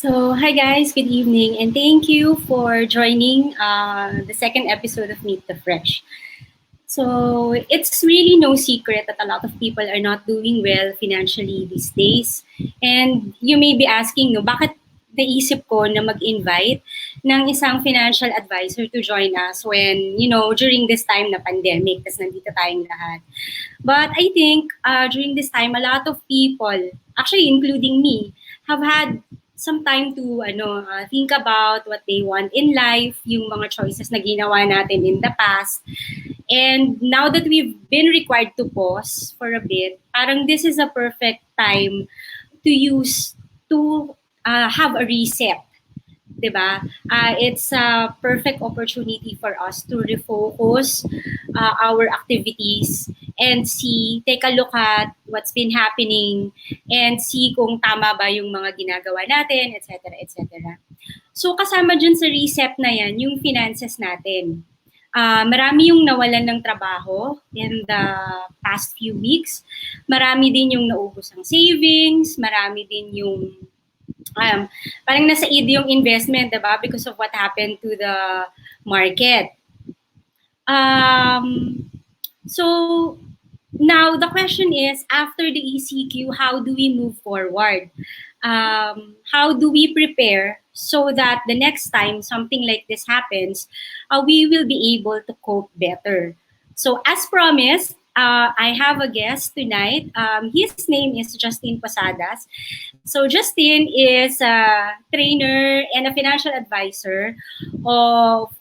Hi guys, good evening, and thank you for joining the second episode of Meet the Fresh. So, it's really no secret that a lot of people are not doing well financially these days. And you may be asking, no, bakit naisip ko na mag-invite ng isang financial advisor to join us when, during this time na pandemic, tas nandito tayong lahat. But I think during this time, a lot of people, actually including me, have had some time to think about what they want in life, yung mga choices na ginawa natin in the past. And now that we've been required to pause for a bit, parang this is a perfect time to use to have a reset. Diba? It's a perfect opportunity for us to refocus our activities and take a look at what's been happening and see kung tama ba yung mga ginagawa natin, etc. etc. So kasama dyan sa reset na yan, yung finances natin. Marami yung nawalan ng trabaho in the past few weeks. Marami din yung naubos ang savings, marami din yung parang nasa id yung investment, diba? Because of what happened to the market. So now the question is, after the ECQ, how do we move forward? How do we prepare so that the next time something like this happens, we will be able to cope better? So as promised, I have a guest tonight. His name is Justin Posadas. So Justin is a trainer and a financial advisor of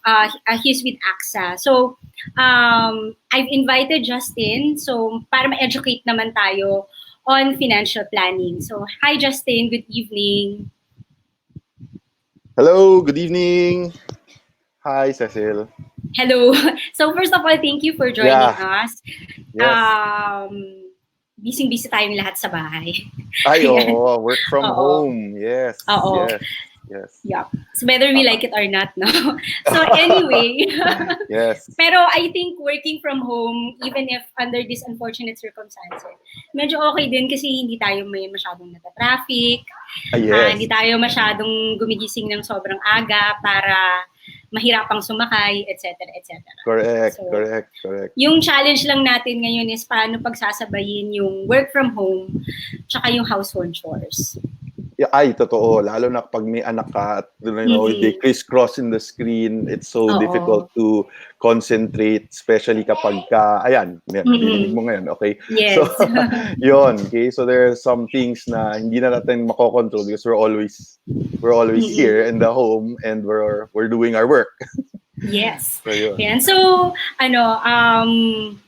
he's with AXA. So I've invited Justin so para ma-educate naman tayo on financial planning. So hi Justin, good evening. Hello, good evening. Hi Cecil. Hello. So first of all, thank you for joining us. Yes. Busy-busy tayong lahat sa bahay. Ay, oo, work from home. Yes. Oo. Yes. Yeah. So whether we like it or not, no? So anyway. Yes. Pero I think working from home, even if under these unfortunate circumstances, medyo okay din kasi hindi tayo may masyadong nata-traffic. Yes. Hindi tayo masyadong gumigising ng sobrang aga para mahirapang sumakay, etc. etc. Correct. Yung challenge lang natin ngayon is paano pagsasabayin yung work from home tsaka yung household chores. Ay, totoo. Lalo na kapag may anak ka at they crisscross in the screen, it's so difficult to concentrate, especially kapag narinig mo ngayon, okay? Yes. So, yun, okay? So there are some things na hindi na natin makokontrol because we're always here in the home and we're doing our work. Yes. So, yun. Yeah. So,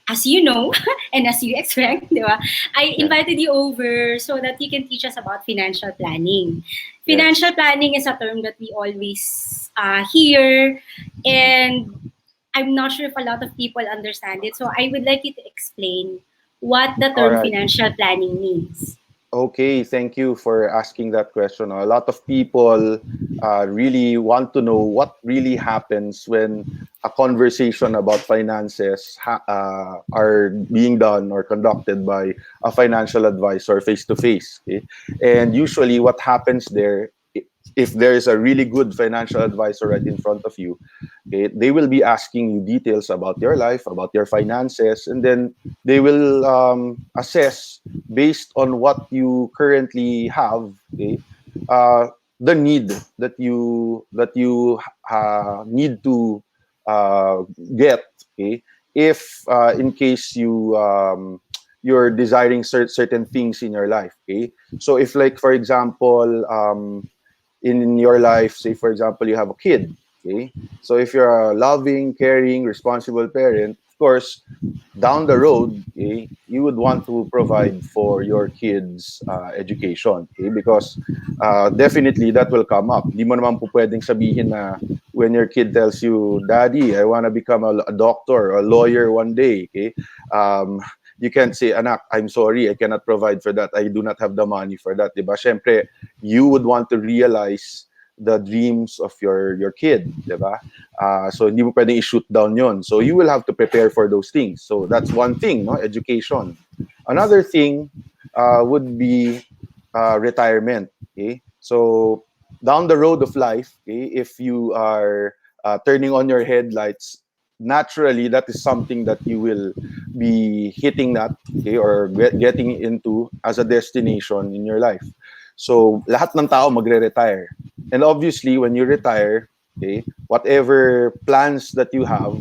as you know, and as you expect, di ba, I invited you over so that you can teach us about financial planning. Financial planning is a term that we always hear, and I'm not sure if a lot of people understand it. So I would like you to explain what the term financial planning means. Okay, thank you for asking that question. A lot of people really want to know what really happens when a conversation about finances are being done or conducted by a financial advisor face-to-face. Okay? And usually what happens there, if there is a really good financial advisor right in front of you, okay, they will be asking you details about your life, about your finances, and then they will assess based on what you currently have, okay, the need that you need to get, okay, if in case you're desiring certain things in your life, okay. So if, like, for example, in your life, say for example you have a kid, okay, so if you're a loving, caring, responsible parent, of course down the road, okay, you would want to provide for your kids education, okay, because definitely that will come up. Di mo naman po pwedeng sabihin na when your kid tells you, "Daddy, I want to become a doctor or a lawyer one day," okay, you can't say, "Anak, I'm sorry, I cannot provide for that. I do not have the money for that." Diba? Syempre, you would want to realize the dreams of your kid, diba? So hindi mo pwedeng i-shoot down yon. So you will have to prepare for those things. So that's one thing, no? Education. Another thing would be retirement. Okay, so down the road of life, okay, if you are turning on your headlights, naturally that is something that you will be hitting that, okay, or getting into as a destination in your life. So lahat ng tao magre-retire. And obviously when you retire, okay, whatever plans that you have,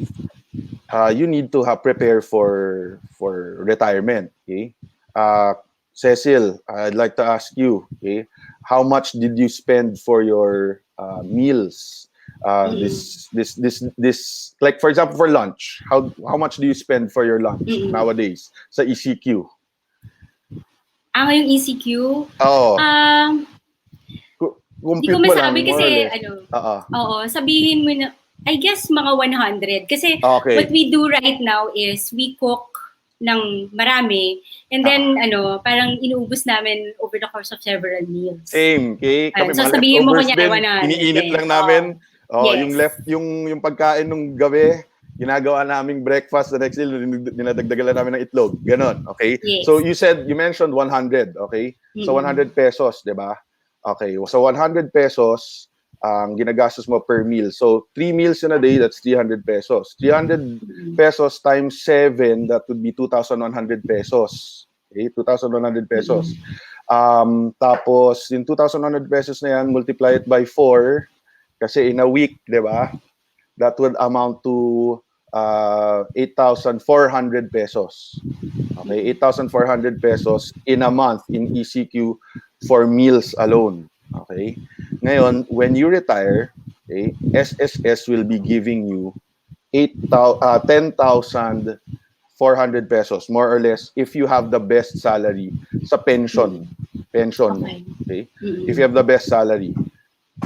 you need to have prepare for retirement. Okay, uh, Cecil, I'd like to ask you. Okay, how much did you spend for your meals? This like for example for lunch. How much do you spend for your lunch Mm-mm. nowadays sa ECQ? Yung ECQ, Oh, di ko compute mo lang masabi more or kasi, less. oo, sabihin mo na, I guess mga 100. Kasi what Okay. we do right now is we cook ng marami and then parang inuubos namin over the course of several meals. Same, okay? Kami So mga sabihin mo leftovers kunya din, 100 iniinit din. lang namin. Oh, yung Yes. left yung pagkain nung gabi, ginagawa naming breakfast, the next day dinadagdagan lang namin ng itlog. Ganon, okay? So Yes. you mentioned 100, okay? So Mm-mm. 100 pesos, 'di ba? Okay. So 100 pesos ang ginagastos mo per meal. So 3 meals in a day, that's 300 pesos. 300 Mm-mm. pesos times 7, that would be 2,100 pesos. Okay? 2,100 pesos. Mm-mm. Tapos, yung 2,100 pesos na yan, multiply it by 4, kasi in a week, di ba? That would amount to 8,400 pesos. Okay, 8,400 pesos in a month in ECQ for meals alone. Okay? Ngayon, when you retire, okay, SSS will be giving you 10,400 pesos, more or less, if you have the best salary sa pension. Pension mo. Okay. Okay? Mm-mm. If you have the best salary,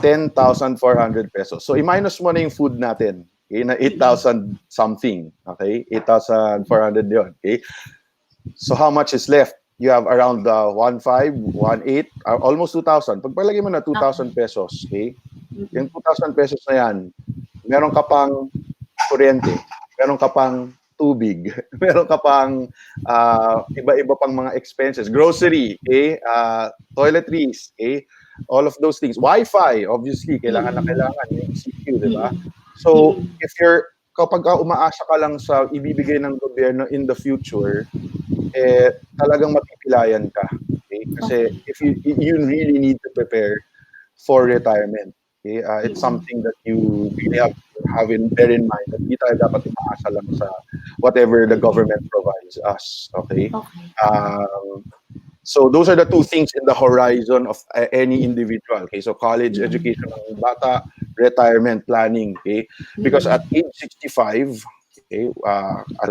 10,400 pesos. So, i-minus mo na yung food natin. Okay? Na 8,000 something. Okay? 8,400 yun. Okay? So, how much is left? You have around 1,500, 1,800, almost 2,000. Pagpalagay mo na 2,000 pesos, okay? Yung 2,000 pesos na yan, meron ka pang kuryente, meron ka pang tubig, meron ka pang iba-iba pang mga expenses, grocery, okay? Toiletries, okay? All of those things. Wi-Fi, obviously, kailangan na kailangan yung ECQ, di ba? So, if kapag umaasa ka lang sa ibibigay ng gobyerno in the future, talagang mapipilayan ka. Okay? Kasi if you really need to prepare for retirement. Okay? It's something that you really have to bear in mind that hindi tayo dapat umaasa lang sa whatever the government provides us. Okay? So those are the two things in the horizon of any individual. Okay, so college education ng bata, retirement planning. Okay, because at age 65, okay,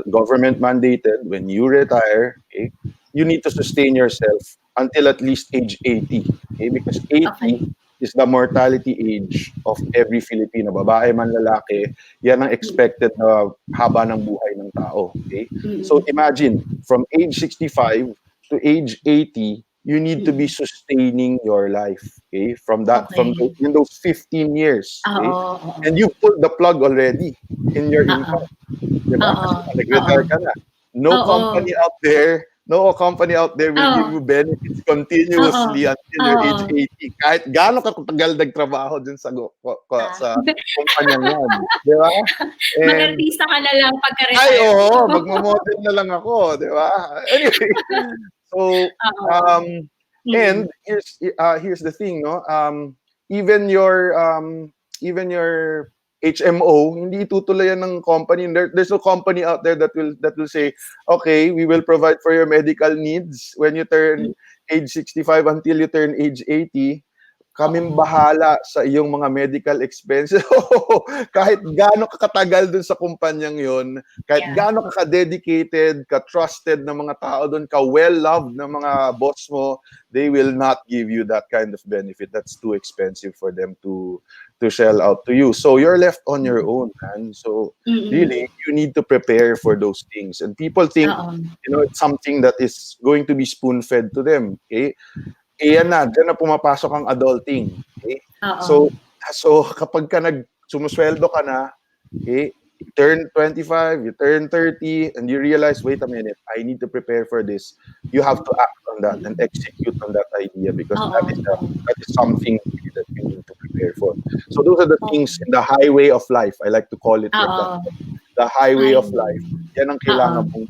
government mandated when you retire, okay, you need to sustain yourself until at least age 80. Okay, because 80 is the mortality age of every Filipino, babae man lalaki, yan ang expected na haba ng buhay ng tao. Okay, so imagine from age 65 to age 80, you need to be sustaining your life, okay? From in those 15 years, okay? And you pulled the plug already in your income, di ba? Kasi nag-retire ka na. No company out there will give you benefits continuously until your age 80. Kahit gaano ka katagal nagtrabaho dun sa kumpanyang yan. Di ba? Mag-artista ka na lang pagka-retire. Ay, oo. Magmo-model na lang ako. Di ba? Anyway. So, and here's the thing, no? Even your HMO, hindi tutulayan ng company. There's no company out there that will say, okay, we will provide for your medical needs when you turn age 65 until you turn age 80. Kaming bahala sa iyong mga medical expenses. Kahit gaano ka katagal dun sa kumpanyang yon, kahit gaano ka dedicated, ka-trusted na mga tao dun, ka-well-loved na mga boss mo, they will not give you that kind of benefit. That's too expensive for them to shell out to you. So you're left on your own, man. So really, you need to prepare for those things. And people think, it's something that is going to be spoon-fed to them. Okay? Yan na, dyan na pumapasok ang adulting. Okay? So kapag sumusweldo ka na, okay, you turn 25, you turn 30, and you realize, wait a minute, I need to prepare for this. You have to act on that and execute on that idea because that is something that you need to prepare for. So those are the things in the highway of life. I like to call it like that. Oo. The highway Ay, of life. Yan ang oo. kailangan mong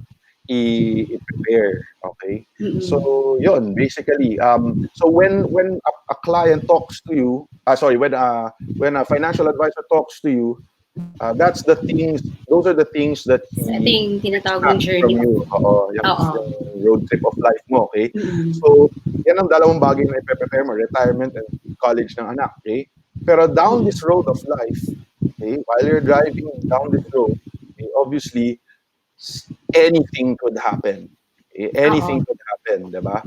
i-prepare. Okay? So, Mm-mm. yun, basically. So when a client talks to you, when a financial advisor talks to you, that's the things, those are the things that Ito he yung tinatawag mong expects journey from mo. you. Oo, Oo. yung road trip of life mo, okay? Mm-mm. So, yan ang dalawang bagay na ipe-prepare mo, retirement and college ng anak, okay? Pero down this road of life, okay, while you're driving down this road, okay, obviously, anything could happen. Okay? Oo. Anything could happen, di ba?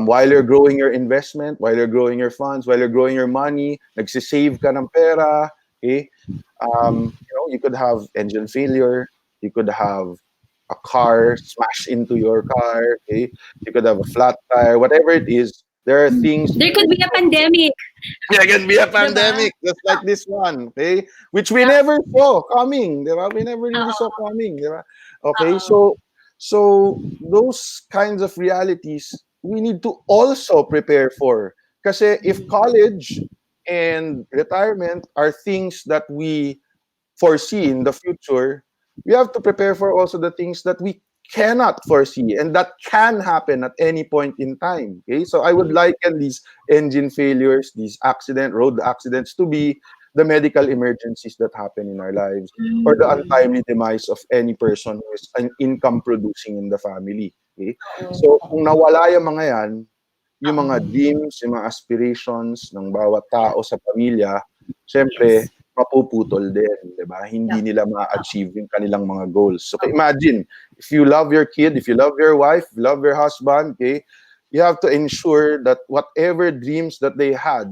While you're growing your investment, while you're growing your funds, while you're growing your money, nagsisave ka ng pera, okay? You could have engine failure, you could have a car smash into your car, okay? You could have a flat tire, whatever it is. There are things There could be a pandemic, there can be a diba? pandemic just like this one, okay? Which we Yeah. never saw coming, di ba? We never really saw Oo. coming, di ba? Okay, Oo. so those kinds of realities we need to also prepare for. Kasi if college and retirement are things that we foresee in the future, we have to prepare for also the things that we cannot foresee and that can happen at any point in time. Okay, so I would liken these engine failures, these road accidents, to be the medical emergencies that happen in our lives or the Mm. untimely demise of any person who is an income producing in the family. Okay, Oo. so kung nawala yung mga yan, yung Oo. mga dreams, yung mga aspirations ng bawat tao sa pamilya, syempre, Yes. mapuputol din, di ba? Hindi Yep. nila ma-achieve yung kanilang mga goals. So, okay, imagine, if you love your kid, if you love your wife, if you love your husband, okay, you have to ensure that whatever dreams that they had,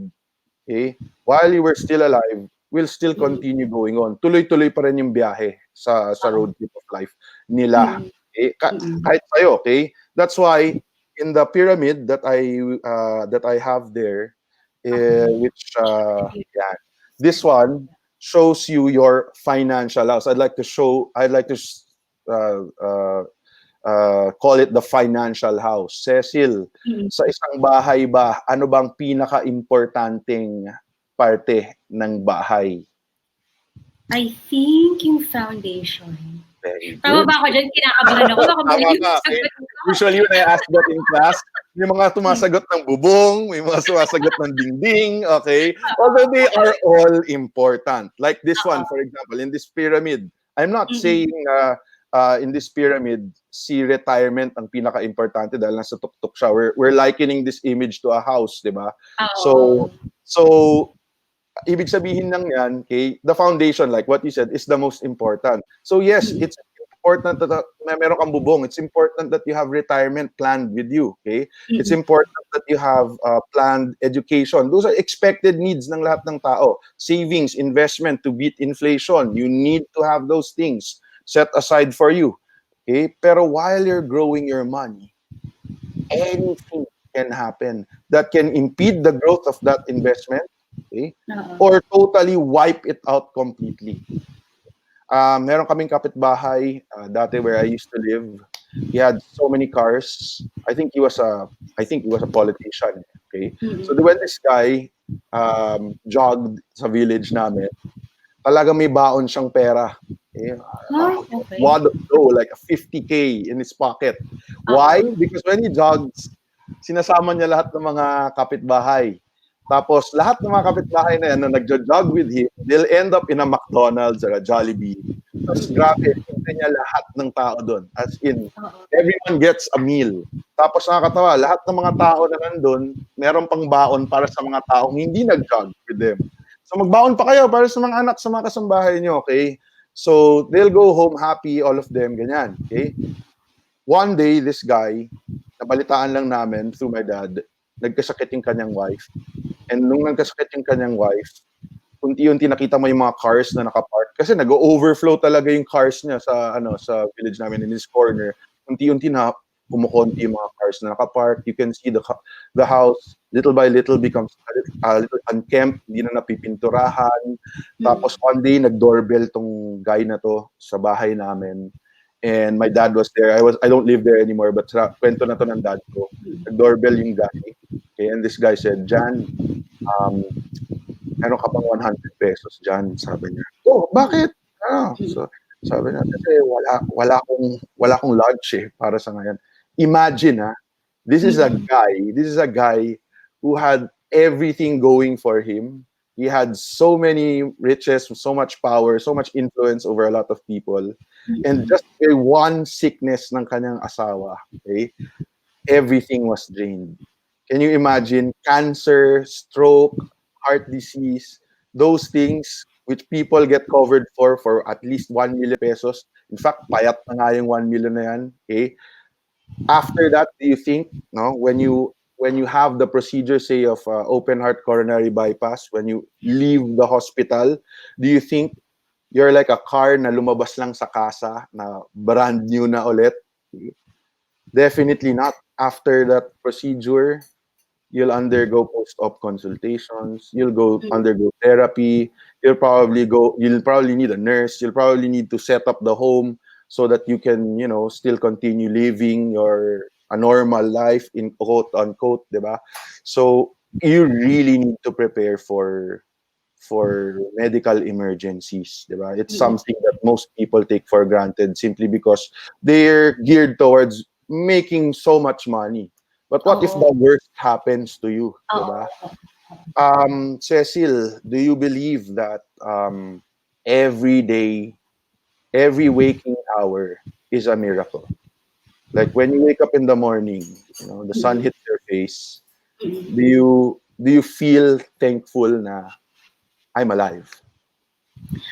okay, while you were still alive, will still Mm. continue going on. Tuloy-tuloy pa rin yung biyahe sa Oo. road trip of life nila. Mm. Okay? Mm. Kahit sa'yo, okay? That's why in the pyramid that I have there, Okay. which yeah, this one shows you your financial house. I'd like to uh, uh, call it the financial house. Cecil, Mm. sa isang bahay ba, ano bang pinaka-importanting parte ng bahay? I think yung foundation. Very Tama good. ba ako dyan? Kinakabahan ako. Baka mali Tama yung ka. Eh, sagot ko. usually when I ask that in class, may mga sumasagot ng bubong, may mga sumasagot ng dingding, okay? Although they are all important. Like this one, for example, in this pyramid, I'm not Mm-mm. saying in this pyramid, si retirement ang pinaka-importante dahil nasa tuktok siya. We're likening this image to a house, di ba? So, Oo. so ibig sabihin lang yan, okay, the foundation, like what you said, is the most important. So yes, Mm-mm. it's important that meron kang bubong. It's important that you have retirement planned with you, okay? It's Mm-mm. important that you have planned education. Those are expected needs ng lahat ng tao. Savings, investment to beat inflation. You need to have those things set aside for you, okay? Pero while you're growing your money, anything can happen that can impede the growth of that investment, okay? Oo. Or totally wipe it out completely. Meron kaming kapitbahay dati where I used to live. He had so many cars. I think he was a politician. Okay, so Mm-mm. when this guy jogged sa village namin, talaga may baon siyang pera. Okay? Ay, okay. Wad of dough, like a 50K in his pocket. Why? Oo. Because when he jogs, sinasama niya lahat ng mga kapitbahay. Tapos lahat ng mga kapitbahay na yan na nagja-jog with him, they'll end up in a McDonald's or a Jollibee. Tapos grabe, libre niya lahat ng tao doon. As in, Oo. everyone gets a meal. Tapos nakakatawa, lahat ng mga tao na nandun, meron pang baon para sa mga taong hindi nag-jog with them. So magbaon pa kayo para sa mga anak, sa mga kasambahay nyo, okay? So they'll go home happy, all of them, ganyan, okay? One day, this guy, nabalitaan lang namin through my dad, nagkasakit yung kanyang wife. And nung nagkasakit yung kanyang wife, unti-unti nakita mo yung mga cars na nakapark. Kasi nag-overflow talaga yung cars niya sa village namin in this corner. Unti-unti na kumukonti yung mga cars na nakapark. You can see the house little by little becomes a little unkempt, hindi na napipinturahan. Tapos one day nag-doorbell tong guy na to sa bahay namin. And my dad was there. I don't live there anymore, but sa kwento na to ng dad ko. Nag-doorbell yung guy. Okay, and this guy said, "Jan, um, meron ka pang 100 pesos dyan, sabi niya. Oh, bakit? So, sabi niya, kasi wala akong lunch para sa ngayon. Imagine this is a guy who had everything going for him. He had so many riches, so much power, so much influence over a lot of people. And just a one sickness ng kanyang asawa, okay, everything was drained. Can you imagine cancer, stroke, heart disease, those things which people get covered for at least 1 million pesos. In fact, payat na nga yung 1 million na yan. Okay? After that, do you think, no, when you have the procedure, say, of open heart coronary bypass, when you leave the hospital, do you think you're like a car na lumabas lang sa kasa na brand new na ulit? Definitely not. After that procedure, you'll undergo post-op consultations, you'll go undergo therapy, you'll probably need a nurse, you'll probably need to set up the home so that you can, still continue living a normal life, in quote unquote, diba? So you really need to prepare for medical emergencies, diba? It's something that most people take for granted simply because they're geared towards making so much money. But what if the Oo. worst happens to you, diba? Oo. Cecil, do you believe that every day, every waking hour is a miracle? Like when you wake up in the morning, the sun hits your face, do you feel thankful na I'm alive?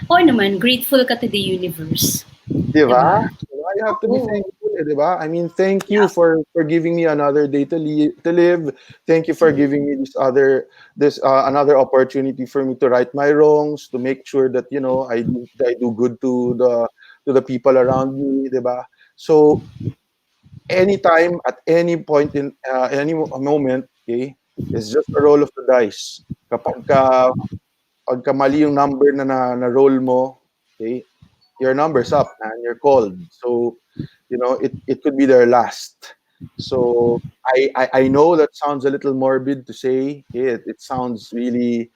Oo naman, grateful ka to the universe. 'Di ba? Diba? 'Di ba? You have to be Oo. thankful, 'di ba? I mean, thank you Yeah. for giving me another day to live. Thank you for giving me this another opportunity for me to right my wrongs, to make sure that, I do good to the people around me, 'di ba? So, anytime at any point in any moment, okay, it's just a roll of the dice. Pagka mali yung number na roll mo, okay, your number's up and you're called. So, it could be their last. So I know that sounds a little morbid to say. It sounds really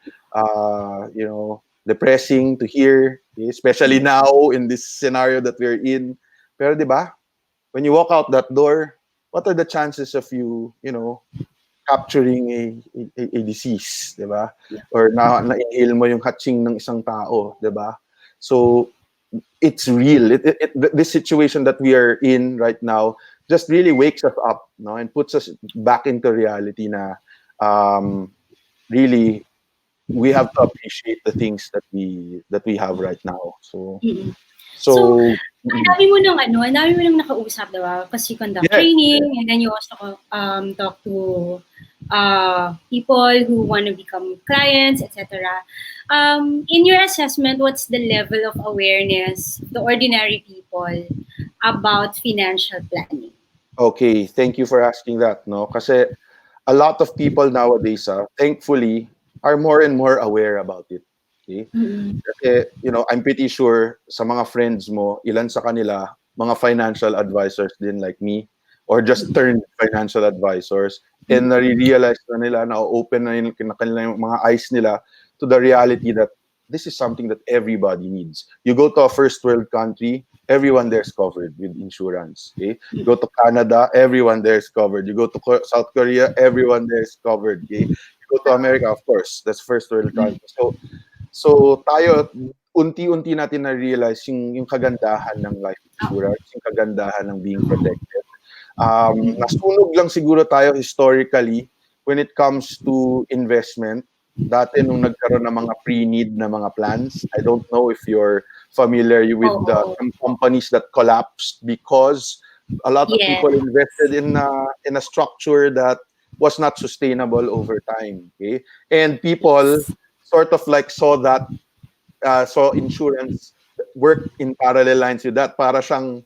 depressing to hear, especially now in this scenario that we're in. Pero 'di ba? When you walk out that door, what are the chances of you, capturing a disease, 'di ba? Or na-inhale mo yung hatching ng isang tao, 'di ba? So it's real. This situation that we are in right now just really wakes us up, no, and puts us back into reality. Na really we have to appreciate the things that we have right now. So Mm. So, so ang dami mo ng ang dami mo ng nakausap, diba? Kasi you conduct yes, training, and then you also talk to people who want to become clients, etc. In your assessment, what's the level of awareness the ordinary people about financial planning? okay. Thank you for asking that. No, kasi a lot of people nowadays, thankfully, are more and more aware about it. Okay? Mm-mm. Kasi, I'm pretty sure sa mga friends mo, ilan sa kanila, mga financial advisors din like me, or just turned financial advisors, and nare-realize na nila, na-open na kanilang mga eyes nila to the reality that this is something that everybody needs. You go to a first world country, everyone there's covered with insurance. Okay? You go to Canada, everyone there's covered. You go to South Korea, everyone there's covered. Okay? You go to America, of course, that's first world country. So tayo, unti-unti natin na-realize yung kagandahan ng life insurance, yung kagandahan ng being protected. Nasunog lang siguro tayo historically when it comes to investment. Dati nung nagkaroon ng mga pre-need na mga plans, I don't know if you're familiar with Oo. some companies that collapsed because a lot of Yeah. people invested in a structure that was not sustainable over time. Okay, and people sort of like saw insurance work in parallel lines with that, para siyang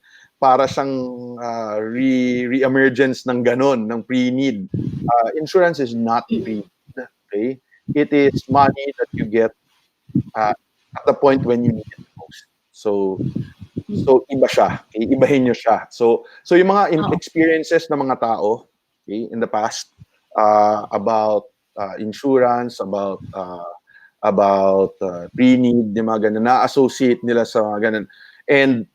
re-emergence ng ganon, ng pre-need. Insurance is not pre-need. Okay, it is money that you get at the point when you need it most. So iba siya. Okay? Ibahin nyo siya. So yung mga Oo. experiences ng mga tao, okay, in the past, about insurance, about about pre-need, yung mga ganun, na-associate nila sa mga ganun. And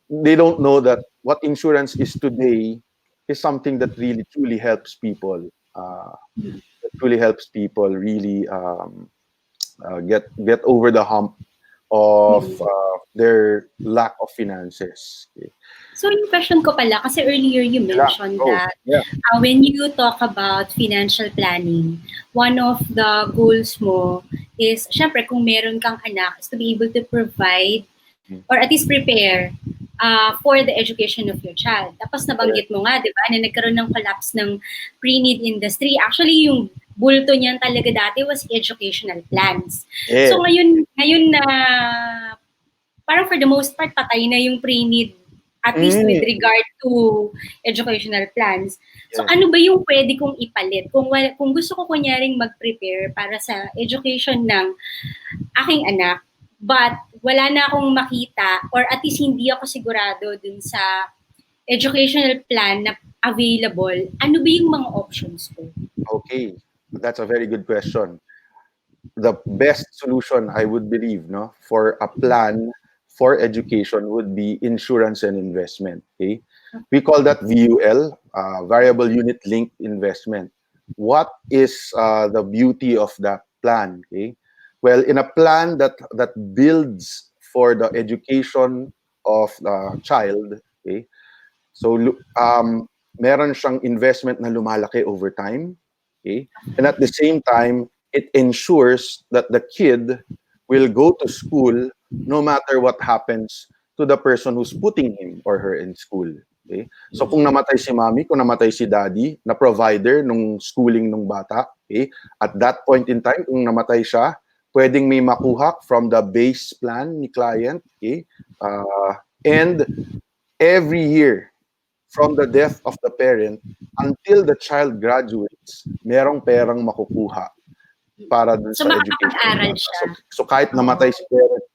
they don't know that what insurance is today is something that really truly helps people. That truly helps people really get over the hump of their lack of finances. Okay. So yung question ko pala, kasi earlier you Lang, mentioned go. that Yeah. when you talk about financial planning, one of the goals mo is, syempre, kung meron kang anak, is to be able to provide or at least prepare for the education of your child. Tapos Correct. nabanggit mo nga, di ba, na nagkaroon ng collapse ng pre-need industry. Actually, yung bulto niyan talaga dati was educational plans. Yeah. So ngayon na parang for the most part, patay na yung pre-need, at least with regard to educational plans. So Yes. ano ba yung pwede kong ipalit? Kung gusto ko kunyaring mag-prepare para sa education ng aking anak, but wala na akong makita or at least hindi ako sigurado dun sa educational plan na available, ano ba yung mga options ko? Okay. That's a very good question. The best solution, I would believe, no, for a plan for education would be insurance and investment. Okay, we call that VUL, variable unit linked investment. What is the beauty of that plan? Okay, well, in a plan that builds for the education of the child, okay, so meron siyang investment na lumalaki over time, okay, and at the same time it ensures that the kid will go to school no matter what happens to the person who's putting him or her in school. Okay? So kung namatay si mommy, kung namatay si daddy, na provider nung schooling nung bata, okay? At that point in time, kung namatay siya, pwedeng may makuha from the base plan ni client, okay? And every year, from the death of the parent until the child graduates, merong perang makukuha para dun So sa education ng makakapag-aral bata. siya. So kahit namatay si parent,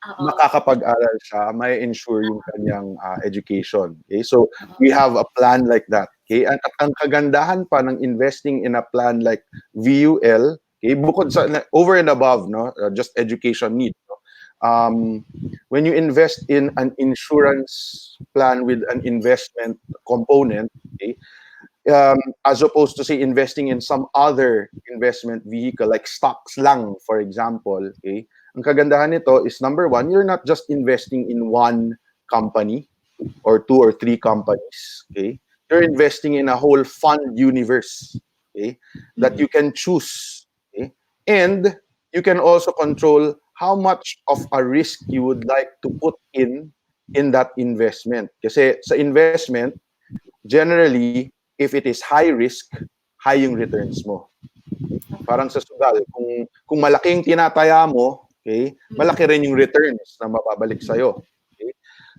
Oo. makakapag-aral siya, may ensure yung kanyang education. Okay? So we have a plan like that. Okay? At ang kagandahan pa ng investing in a plan like VUL, okay, bukod sa over and above, no, just education need. No? When you invest in an insurance plan with an investment component, okay, as opposed to say investing in some other investment vehicle like stocks lang, for example, okay, ang kagandahan nito is number one, you're not just investing in one company or two or three companies, okay, you're investing in a whole fund universe, okay, that you can choose, okay, and you can also control how much of a risk you would like to put in that investment. Kasi sa investment, generally, if it is high risk, high yung returns mo. Parang sa sugal, kung malaking tinataya mo, okay, malaki rin yung returns na mababalik sa'yo. Okay?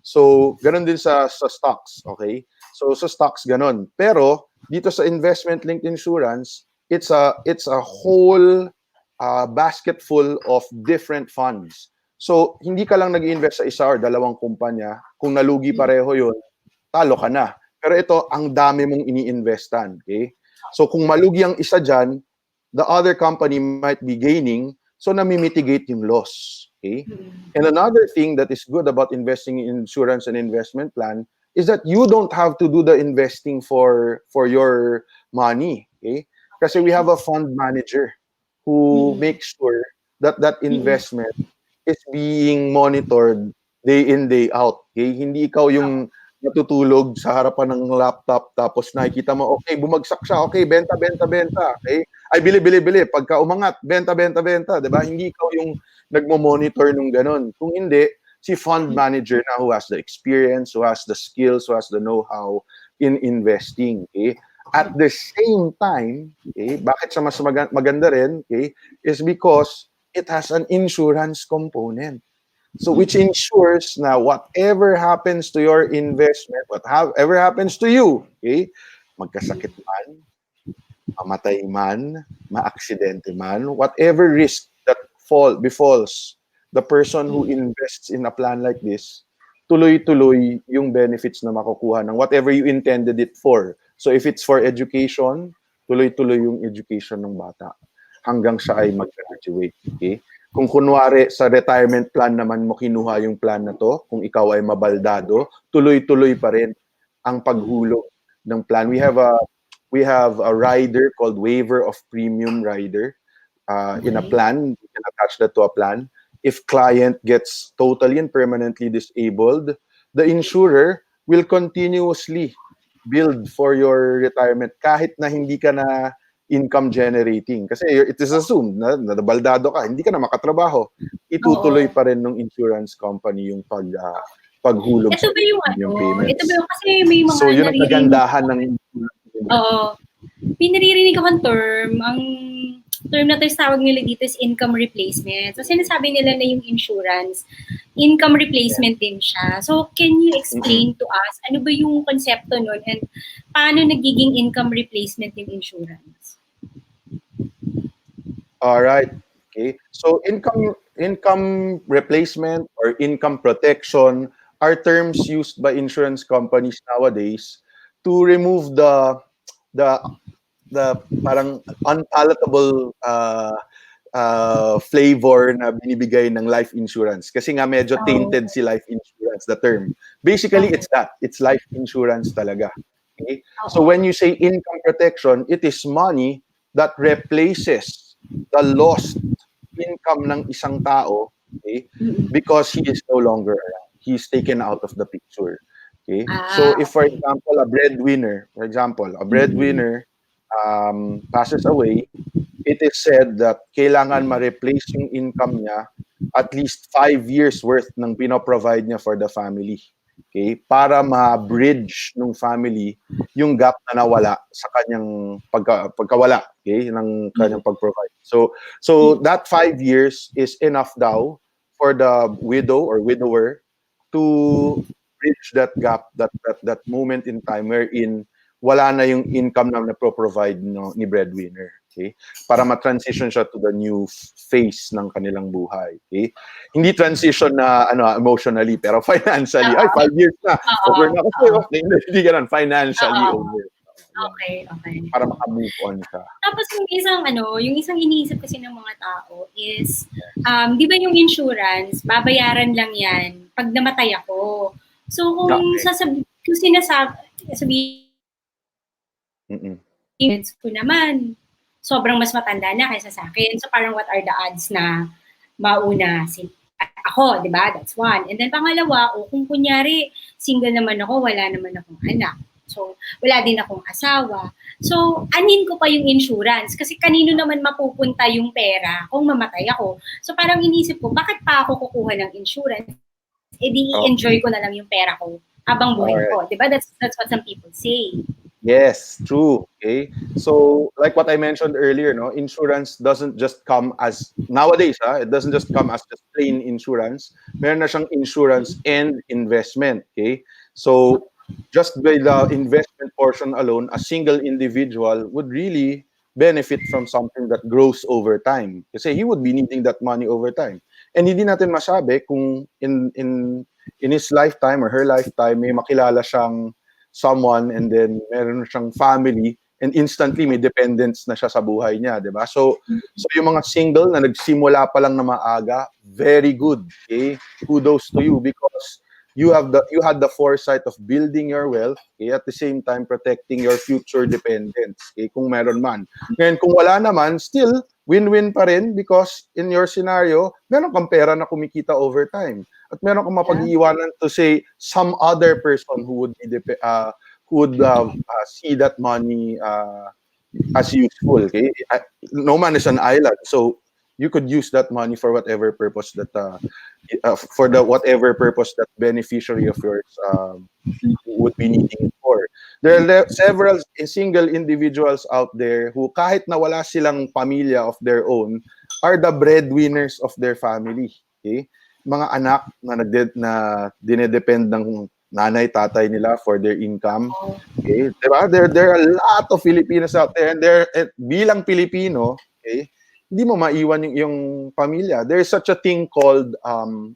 So, ganun din sa stocks, okay? So, sa stocks, ganun. Pero, dito sa investment-linked insurance, it's a whole basket full of different funds. So, hindi ka lang nag-invest sa isa or dalawang kumpanya. Kung nalugi pareho yun, talo ka na. Pero ito, ang dami mong ini-investan. Okay? So, kung malugi ang isa dyan, the other company might be gaining, so nami-mitigate yung loss. Okay? And another thing that is good about investing in insurance and investment plan is that you don't have to do the investing for your money. Okay? Kasi we have a fund manager who makes sure that that investment is being monitored day in, day out. Okay? Hindi ikaw yung natutulog sa harapan ng laptop tapos nakikita mo, okay, bumagsak siya, okay, benta, benta, benta. Okay? Ay, bili, bili, bili. Pagka umangat, benta, benta, benta. Diba? Hindi ikaw yung nagmo-monitor nung ganun. Kung hindi, si fund manager na who has the experience, who has the skills, who has the know-how in investing. Okay? At the same time, okay, bakit siya mas maganda rin, okay, is because it has an insurance component. So which ensures na whatever happens to your investment, whatever happens to you, okay, magkasakit man, mamatay man, maaksidente man, whatever risk that befalls the person who invests in a plan like this, tuloy-tuloy yung benefits na makukuha ng whatever you intended it for. So if it's for education, tuloy-tuloy yung education ng bata. hanggang siya ay mag-graduate. Okay? Kung kunwari sa retirement plan naman mo kinuha yung plan na to, kung ikaw ay mabaldado, tuloy-tuloy pa rin ang paghulog ng plan. We have a rider called waiver of premium rider in a Okay. plan. You can attach that to a plan. If client gets totally and permanently disabled, the insurer will continuously build for your retirement kahit na hindi ka na income generating. Kasi it is assumed na nabaldado ka, hindi ka na makatrabaho. Itutuloy Oo. pa rin ng insurance company yung paghulog Ito sa ba yung premium ito ba payments. yung kasi may mga So yun ang naririnig kagandahan ng insurance. oo. May naririnig akong term, ang term na tawag nila dito is income replacement. So sinasabi nila na yung insurance, income replacement din siya. So can you explain to us, ano ba yung konsepto nun and paano nagiging income replacement yung insurance? All right. Okay. So income replacement or income protection are terms used by insurance companies nowadays to remove the the parang unpalatable flavor na binibigay ng life insurance. Kasi nga medyo Oh, tainted si life insurance, the term. Basically, okay. it's that. It's life insurance talaga. Okay? So Oo. when you say income protection, it is money that replaces the lost income ng isang tao, okay, Mm-mm. because he is no longer around. He's taken out of the picture. Okay? So Ah, if, for okay. example, a Mm-mm. breadwinner passes away, it is said that kailangan ma-replace yung income niya at least 5 years worth ng pinoprovide niya for the family. Okay? Para ma-bridge ng family yung gap na nawala sa kanyang pagkawala, okay, ng kanyang pag-provide. So that 5 years is enough daw for the widow or widower to bridge that gap, that moment in time wherein wala na yung income na napro-provide ni breadwinner. Okay? Para ma-transition siya to the new phase ng kanilang buhay. Okay? Hindi transition na emotionally, pero financially. Ay, Oo. 5 years na. Oo. Over na kasi. Oo. Okay, hindi ganun. Financially Oo. over. Yan. Okay, okay. Para maka-move on siya. Tapos yung isang iniisip kasi ng mga tao is, di ba yung insurance, babayaran lang yan pag namatay ako. So Okay. kung sabihin Mm-mm. ko naman, sobrang mas matanda na kaysa sa akin. So parang what are the odds na mauna ako, di ba? That's one. And then pangalawa, kung kunyari, single naman ako, wala naman akong anak. So, wala din akong asawa. So, anin ko pa yung insurance? Kasi kanino naman mapupunta yung pera kung mamatay ako? So, parang inisip ko, bakit pa ako kukuha ng insurance? Eh di Okay. i-enjoy ko na lang yung pera ko habang All buhay right. ko. Diba? That's what some people say. Yes, true. Okay. So, like what I mentioned earlier, no, insurance doesn't just come as nowadays, it doesn't just come as just plain insurance. Meron na siyang insurance and investment. Okay. So, just by the investment portion alone, a single individual would really benefit from something that grows over time. Kasi he would be needing that money over time. And hindi natin masabi kung in his lifetime or her lifetime may makilala siyang someone and then meron siyang family and instantly may dependence na siya sa buhay niya, 'di ba? So yung mga single na nagsimula pa lang na maaga, very good. Okay? Kudos to you because you had the foresight of building your wealth, okay, at the same time protecting your future dependents, okay, kung meron man. Ngayon kung wala naman, still win-win pa rin because in your scenario, meron kang pera na kumikita over time. At meron kang mapag-iiwanan to say some other person who would see that money as useful. Okay, no man is an island, so you could use that money for whatever purpose for the whatever purpose that beneficiary of yours would be needing it for. There are several single individuals out there who kahit na wala silang pamilya of their own are the breadwinners of their family. Okay? Mga anak na dinedepend ng nanay, tatay nila for their income. Okay? Diba? There are a lot of Filipinos out there and bilang Pilipino, okay, hindi mo maiwan yung pamilya. There's such a thing called,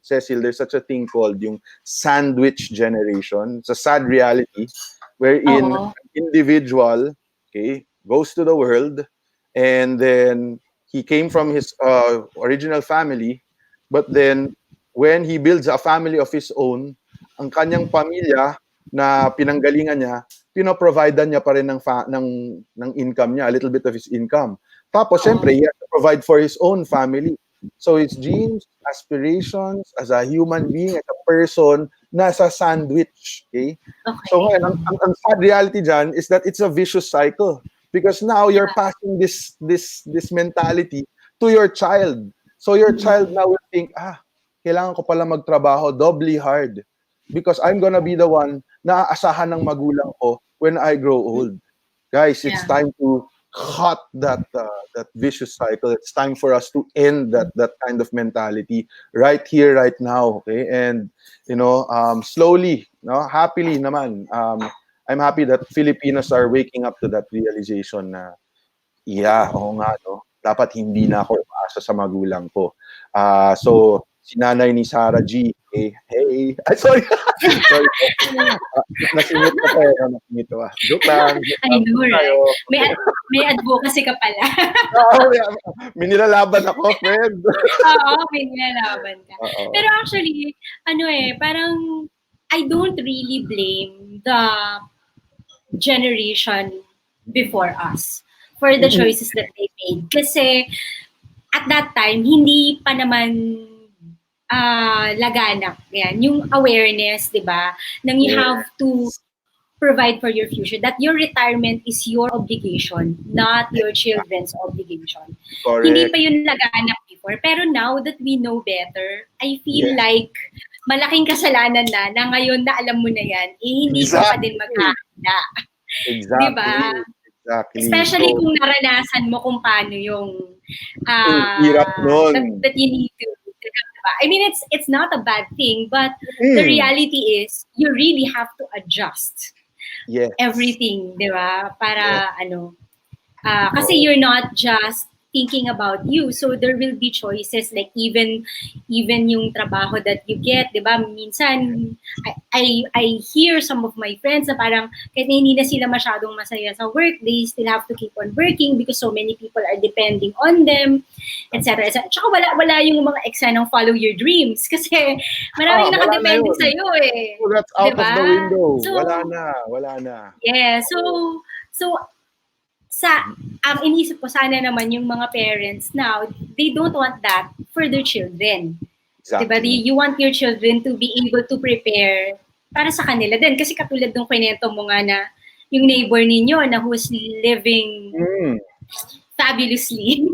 Cecil, there's such a thing called yung sandwich generation. It's a sad reality wherein Oo. an individual, okay, goes to the world and then He came from his original family, but then when he builds a family of his own, ang kanyang pamilya na pinanggalingan niya, pinoprovidean niya pa rin ng income niya, a little bit of his income. Tapos, syempre, he has to provide for his own family. So his dreams, aspirations as a human being, as a person, nasa sandwich. Okay? So Okay. ngayon, ang sad reality dyan is that it's a vicious cycle. Because now you're Yeah. passing this mentality to your child. So your child now will think, kailangan ko pala magtrabaho doubly hard because I'm gonna be the one na aasahan ng magulang ko when I grow old. Guys, it's Yeah. time to cut that vicious cycle. It's time for us to end that kind of mentality right here, right now. Okay, and slowly, no, happily, naman. I'm happy that Filipinos are waking up to that realization na, yeah, oo nga, no? Dapat hindi na ako umaasa sa magulang ko. So, si nanay ni Sarah G, hey, ay, sorry, sorry po. Nasingit ko pa, nasingit ko. Joke lang, joke I lang know, po tayo. right? May advocacy ka pala. Oo, may nilalaban ako, friend. Oo, may nilalaban ka. Oo. Pero actually, parang I don't really blame the generation before us for the choices that they made. Kasi at that time, hindi pa naman laganap. Yan. Yung awareness, di ba? Nang you have to provide for your future, that your retirement is your obligation, not your children's obligation. Hindi Correct. pa yun laganap before. Pero now that we know better, I feel Yes. like malaking kasalanan na ngayon na alam mo na yan, hindi ka pa din maghahanda. Exactly. Di ba? Exactly. Especially kung naranasan mo kung paano yung hirap nun. that you need to diba? I mean, it's not a bad thing, but the reality is you really have to adjust everything, di ba? Para kasi you're not just thinking about you. So there will be choices like even yung trabaho that you get, 'di ba? Minsan I hear some of my friends na parang kahit hindi na sila masyadong masaya sa work, they still have to keep on working because so many people are depending on them, etc. etc. Tsaka wala yung mga eksenang follow your dreams kasi maraming nakadepende sa iyo eh. So that's out diba? of the window. So, wala na. Yeah, so ang inisip ko sana naman yung mga parents now, they don't want that for their children. Exactly. Diba? You want your children to be able to prepare para sa kanila din. Kasi katulad ng kwento mo nga na yung neighbor ninyo na who's living fabulously.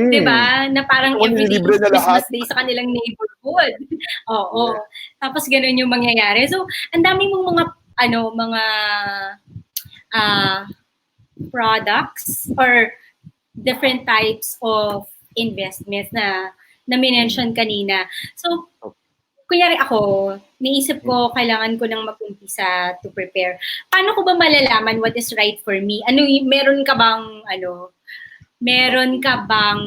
Diba? Na parang everyday is Christmas Day sa kanilang neighborhood. Oo. Tapos ganun yung mangyayari. So, ang dami mong mga products or different types of investments na minention kanina. So, kunyari ako, naisip ko, kailangan ko nang mag-umpisa to prepare. Paano ko ba malalaman what is right for me? Meron ka bang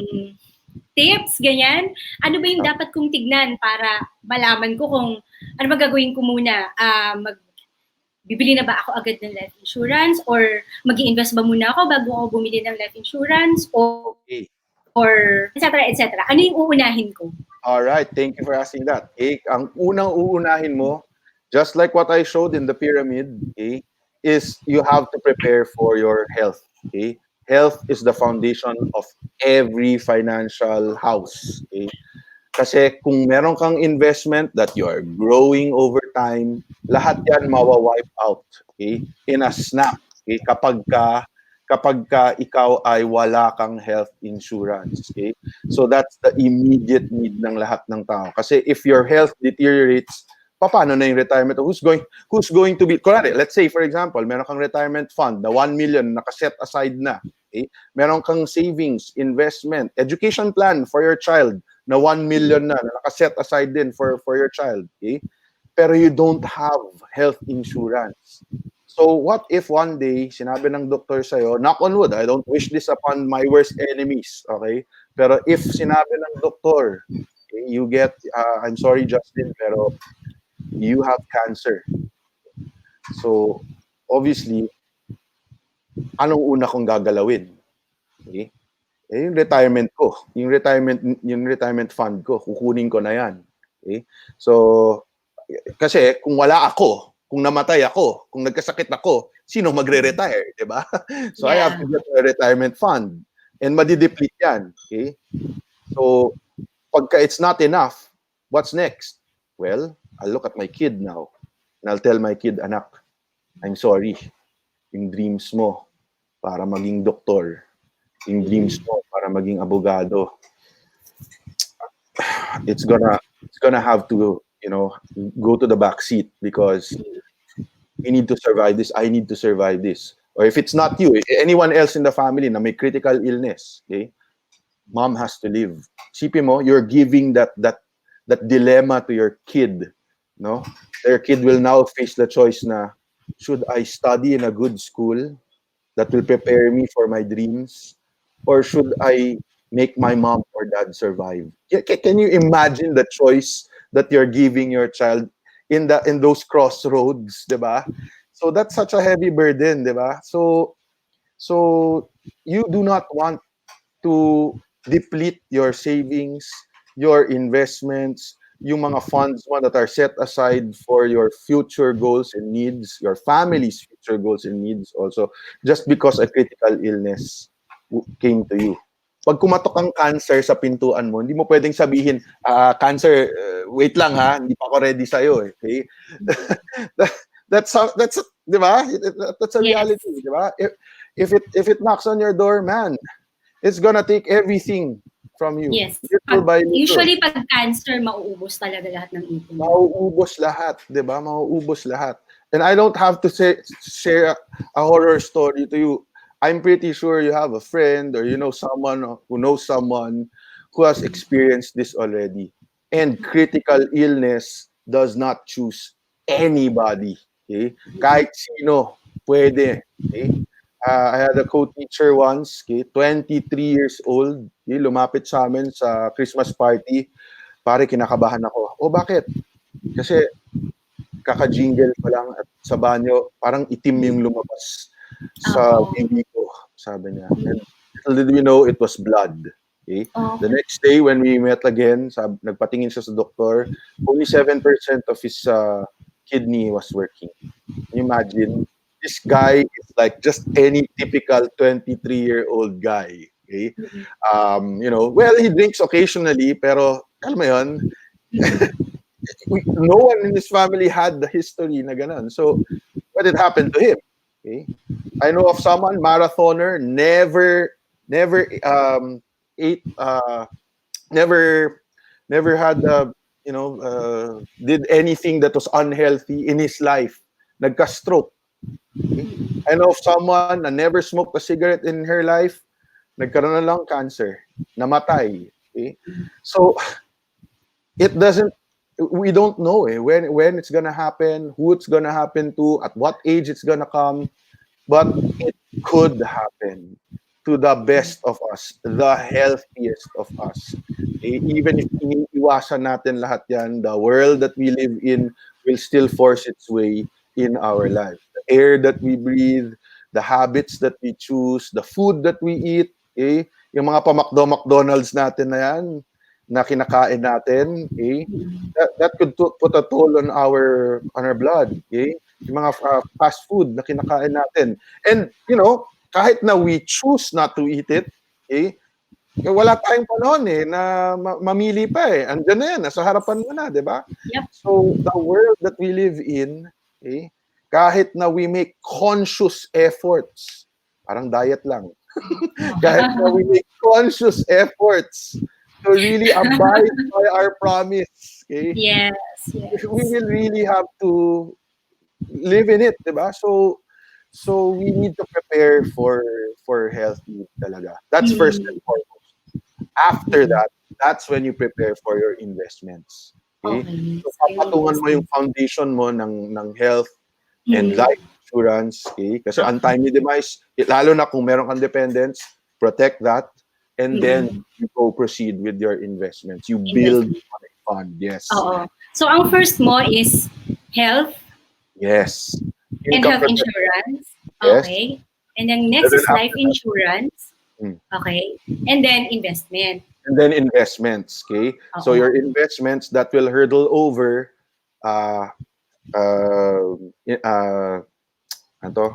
tips, ganyan? Ano ba yung dapat kong tignan para malaman ko kung ano ba gagawin ko muna? Bibili na ba ako agad ng life insurance or mag-i-invest ba muna ako bago ako bumili ng life insurance or etc. etc. Ano yung uunahin ko? All right, thank you for asking that. Ang unang uunahin mo, just like what I showed in the pyramid, is you have to prepare for your health. Health is the foundation of every financial house. Kasi kung meron kang investment that you are growing over time, lahat yan mawa-wipe out, in a snap. Kapag ka ikaw ay wala kang health insurance. So that's the immediate need ng lahat ng tao. Kasi if your health deteriorates, paano na yung retirement? Who's going to be, let's say for example, meron kang retirement fund na 1 million nakaset aside na. Meron kang savings, investment, education plan for your child na 1 million na nakaset aside din for your child. Pero you don't have health insurance. So what if one day, sinabi ng doktor sa'yo, knock on wood, I don't wish this upon my worst enemies, okay? Pero if sinabi ng doktor, you get, I'm sorry Justin, pero you have cancer. So, obviously, anong una kong gagalawin? yung retirement ko, yung retirement fund ko, kukunin ko na yan. Okay? So, kasi kung wala ako, kung namatay ako, kung nagkasakit ako, sino magre-retire, di ba? So, I have Yeah. to get a retirement fund. And madideplete yan. Okay? So, pagka it's not enough, what's next? Well, I'll look at my kid now. And I'll tell my kid, anak, I'm sorry. Yung dreams mo para maging doktor, yung dreams mo para maging abogado, it's gonna have to, go to the back seat because we need to survive this. I need to survive this. Or if it's not you, anyone else in the family na may critical illness, okay? Mom has to live. Sipin mo, you're giving that dilemma to your kid, no? Their kid will now face the choice na, should I study in a good school that will prepare me for my dreams, or should I make my mom or dad survive? Can you imagine the choice that you're giving your child in those crossroads, 'di ba? So that's such a heavy burden, 'di ba? So you do not want to deplete your savings, your investments, yung mga funds mo that are set aside for your future goals and needs, your family's future goals and needs also, just because a critical illness came to you. Pag kumatok ang cancer sa pintuan mo, hindi mo pwedeng sabihin, cancer, wait lang ha, hindi pa ako ready sa'yo. Okay? that's, di ba? That's a Yes. reality, di ba? If it knocks on your door, man, it's gonna take everything from you. Yes. Little by little. Usually, pag cancer, mauubos talaga lahat ng ipon. Mauubos lahat, di ba? Mauubos lahat. And I don't have to share a horror story to you. I'm pretty sure you have a friend or you know someone who knows someone who has experienced this already. And critical illness does not choose anybody. Okay? Kahit sino, pwede. Okay? I had a co-teacher once, okay, 23 years old, okay, lumapit sa amin sa Christmas party. Pare, kinakabahan ako. O bakit? Kasi kaka-jingle pa lang at sa banyo, parang itim yung lumabas sa baby ko, sabi niya. And little did we know, it was blood. Okay? The next day, when we met again, nagpatingin siya sa doktor, only 7% of his kidney was working. Can you imagine? This guy is like just any typical 23-year-old guy. Okay? Well, he drinks occasionally, pero alam mo yun, no one in his family had the history na ganun. So, what had happened to him? Okay? I know of someone, marathoner, never ate, never had, did anything that was unhealthy in his life. Nagka-stroke. Okay? I know of someone na never smoked a cigarette in her life, nagkaroon na lang cancer, namatay. Okay? So, we don't know when it's gonna happen, who it's gonna happen to, at what age it's gonna come, but it could happen to the best of us, the healthiest of us. Even if iniiwasan natin lahat yan, the world that we live in will still force its way in our life. The air that we breathe, the habits that we choose, the food that we eat, yung mga McDonald's natin na yan, na kinakain natin, that could put a toll on our blood, yung mga fast food na kinakain natin. And, kahit na we choose not to eat it, wala tayong panahon na mamili pa Andiyan na yan, nasa harapan mo na, di ba? Yep. So, the world that we live in, kahit na we make conscious efforts, parang diet lang, kahit na we make conscious efforts to really abide by our promise, Yes. we will really have to live in it, diba? So we need to prepare for healthy talaga. That's first and foremost. After that, that's when you prepare for your investments. Okay? So papatungan mo yung foundation mo ng health and life insurance, kasi untimely demise, lalo na kung meron kang dependents, protect that, and then you go proceed with your investments. You build on a fund, yes. So ang first mo is health. Yes. And health insurance. Yes. Okay. And then next is life insurance. Mm. Okay? And then investment. And then investments, okay? So Oo. your investments that will hurdle over uh, uh, uh, ano to?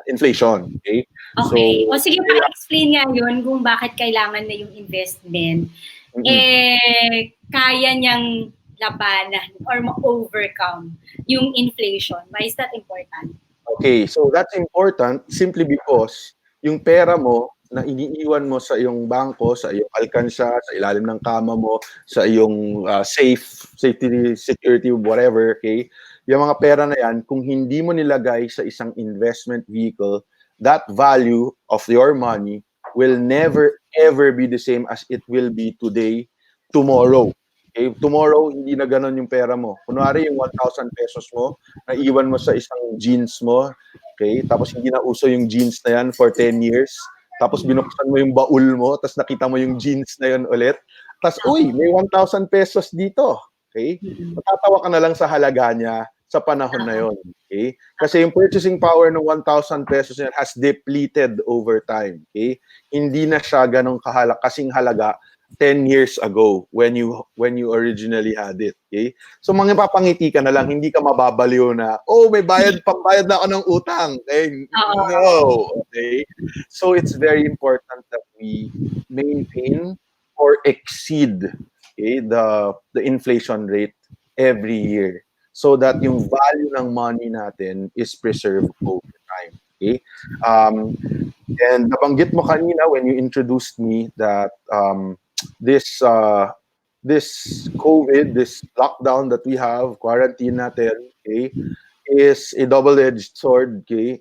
Inflation, okay? Okay. O So, sige, pa-explain nga yun kung bakit kailangan na yung investment. mm-mm. Kaya niyang labanan or ma-overcome yung inflation. Why is that important? Okay, so that's important simply because yung pera mo na iniiwan mo sa iyong bangko, sa iyong alkansya, sa ilalim ng kama mo, sa iyong safety, security, whatever, okay? Yung mga pera na yan, kung hindi mo nilagay sa isang investment vehicle, that value of your money will never ever be the same as it will be today, tomorrow. Okay? Tomorrow, hindi na ganun yung pera mo. Kunwari yung 1,000 pesos mo, naiwan mo sa isang jeans mo, okay? Tapos hindi na uso yung jeans na yan for 10 years. Tapos binuksan mo yung baul mo, tapos nakita mo yung jeans na yun ulit. Tapos, uy, may 1,000 pesos dito. Okay? Matatawa ka na lang sa halaga niya sa panahon na yon. Okay? Kasi yung purchasing power ng 1,000 pesos yan has depleted over time. Okay? Hindi na siya ganong kasing halaga 10 years ago when you originally had it. Okay? So mga papangiti ka na lang, hindi ka mababaliw na, oh, may pambayad na ako ng utang. Okay? No. Okay? So it's very important that we maintain or exceed, okay, the inflation rate every year so that yung value ng money natin is preserved over time. Okay? Um, and nabanggit mo kanina when you introduced me that this this COVID, this lockdown that we have, quarantine natin, okay, is a double-edged sword, okay?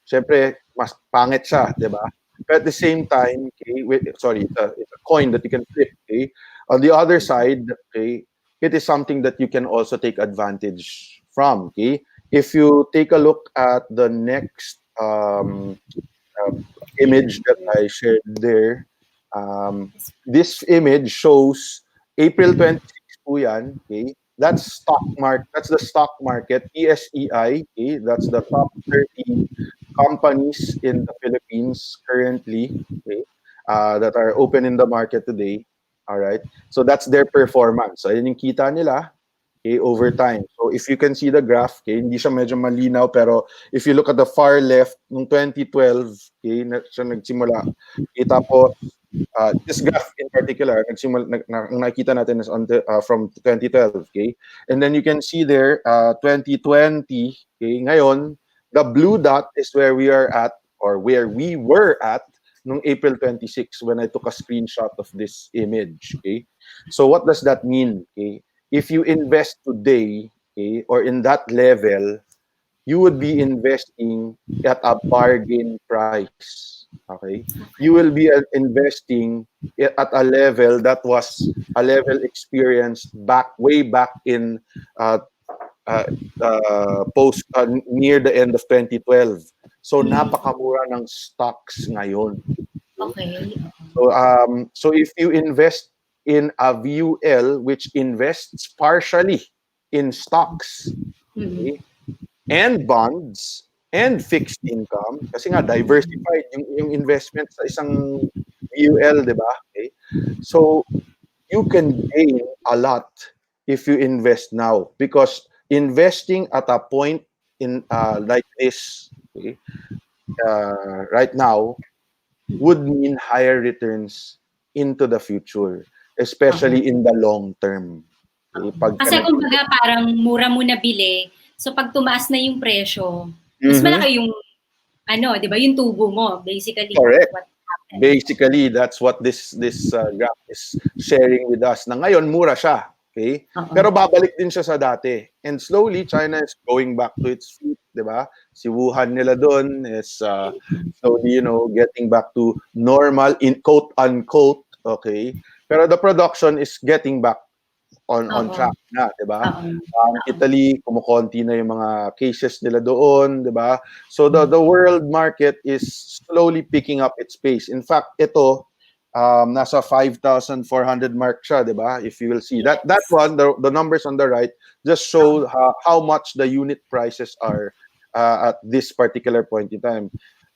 Syempre, mas pangit siya, di ba? But at the same time, okay, sorry, it's a coin that you can flip, okay? On the other side, okay, it is something that you can also take advantage from, okay? If you take a look at the next uh, image that I shared there, this image shows April 26 po yan, okay? That's the stock market, PSEI, okay? That's the top 30 companies in the Philippines currently, okay? That are open in the market today. All right. So that's their performance. So, ayun yung kita nila, okay, over time. So if you can see the graph, okay, hindi siya medyo malinaw, pero if you look at the far left, noong 2012, okay, siya nagsimula. Okay, tapos, this graph in particular, nakikita natin is from 2012, okay? And then you can see there, 2020, okay, ngayon, the blue dot is where we are at, or where we were at, noong April 26 when I took a screenshot of this image, okay? So what does that mean, okay? If you invest today, okay, or in that level, you would be investing at a bargain price. Okay, you will be investing at a level that was a level experienced way back in uh, uh, post near the end of 2012. So napakamura ng stocks ngayon. Okay. So if you invest in a VUL which invests partially in stocks, okay, and bonds and fixed income, kasi nga diversified yung investment sa isang VUL, di ba? Okay? So you can gain a lot if you invest now because investing at a point in like this, okay, right now would mean higher returns into the future, especially in the long term. Okay? Kasi kumbaga parang mura mo nabili, so pag tumaas na yung presyo, mas malaki yung di ba, yung tubo mo, basically. Correct. What happened. Basically, that's what this graph is sharing with us. Na ngayon, mura siya. Okay? Pero babalik din siya sa dati. And slowly, China is going back to its feet, di ba? Si Wuhan nila doon is slowly, getting back to normal, in quote-unquote, okay? Pero the production is getting back on track na, 'di ba? Italy, kumukonti na yung mga cases nila doon, 'di ba? So the world market is slowly picking up its pace. In fact, ito nasa 5,400 mark siya, 'di ba? If you will see that one, the numbers on the right just show how much the unit prices are at this particular point in time.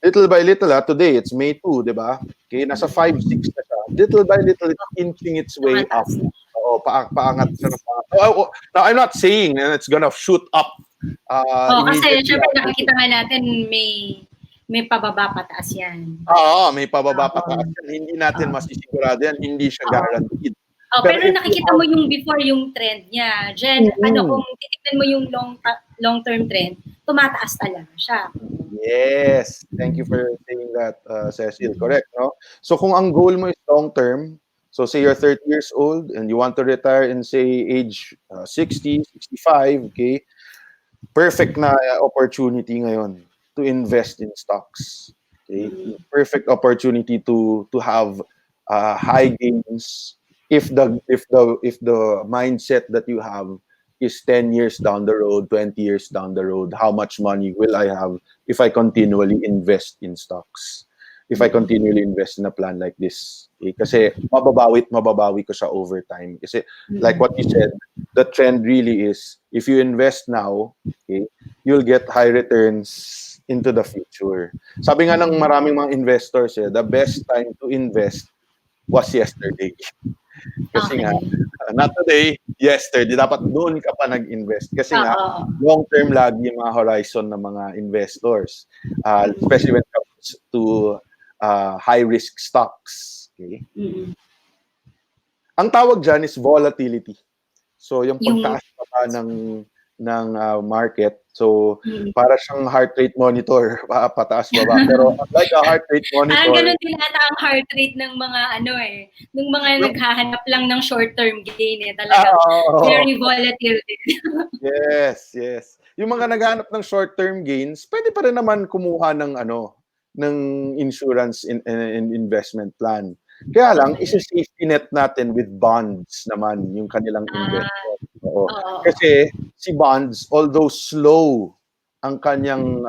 Little by little, today it's May 2, di ba? Okay, nasa 5-6 na siya. Little by little, it's inching its way up. Tumataas na. Oo, paangat siya ng paangat. Now, I'm not saying and it's gonna shoot up Kasi immediately syempre after. nakikita nga natin may pababa pataas yan. Oo, may pababa Oo. pataas yan. Hindi natin masisigurado yan. Hindi siya Oo. guaranteed. Pero if you nakikita mo yung before yung trend niya. Kung titignan mo yung long-term trend, tumataas talaga siya. Yes. Thank you for saying that, Cecil. Correct, no? So kung ang goal mo is long-term, so say you're 30 years old and you want to retire in, say, age 60, 65, okay? Perfect na opportunity ngayon to invest in stocks. Okay? Perfect opportunity to have high gains if the mindset that you have is 10 years down the road, 20 years down the road, how much money will I have if I continually invest in stocks? If I continually invest in a plan like this. Okay? Kasi mababawi ko siya over time. Kasi like what you said, the trend really is if you invest now, okay, you'll get high returns into the future. Sabi nga ng maraming mga investors, the best time to invest was yesterday. Kasi nga, not today, yesterday. Dapat doon ka pa nag-invest. Kasi nga, long-term lagi yung mga horizon ng mga investors. Especially when it comes to high-risk stocks. Okay? Ang tawag dyan is volatility. So, yung pagtaas pa ng market. So, para siyang heart rate monitor, pataas baba. Pero like a heart rate monitor. Ganun din ata ang heart rate ng mga ng mga naghahanap lang ng short-term gain talagang very volatile din. Yes. Yung mga naghahanap ng short-term gains, pwede pa rin naman kumuha ng ng insurance in investment plan. Kaya lang, isa-safety net natin with bonds naman yung kanilang investment. Kasi si bonds, although slow ang kanyang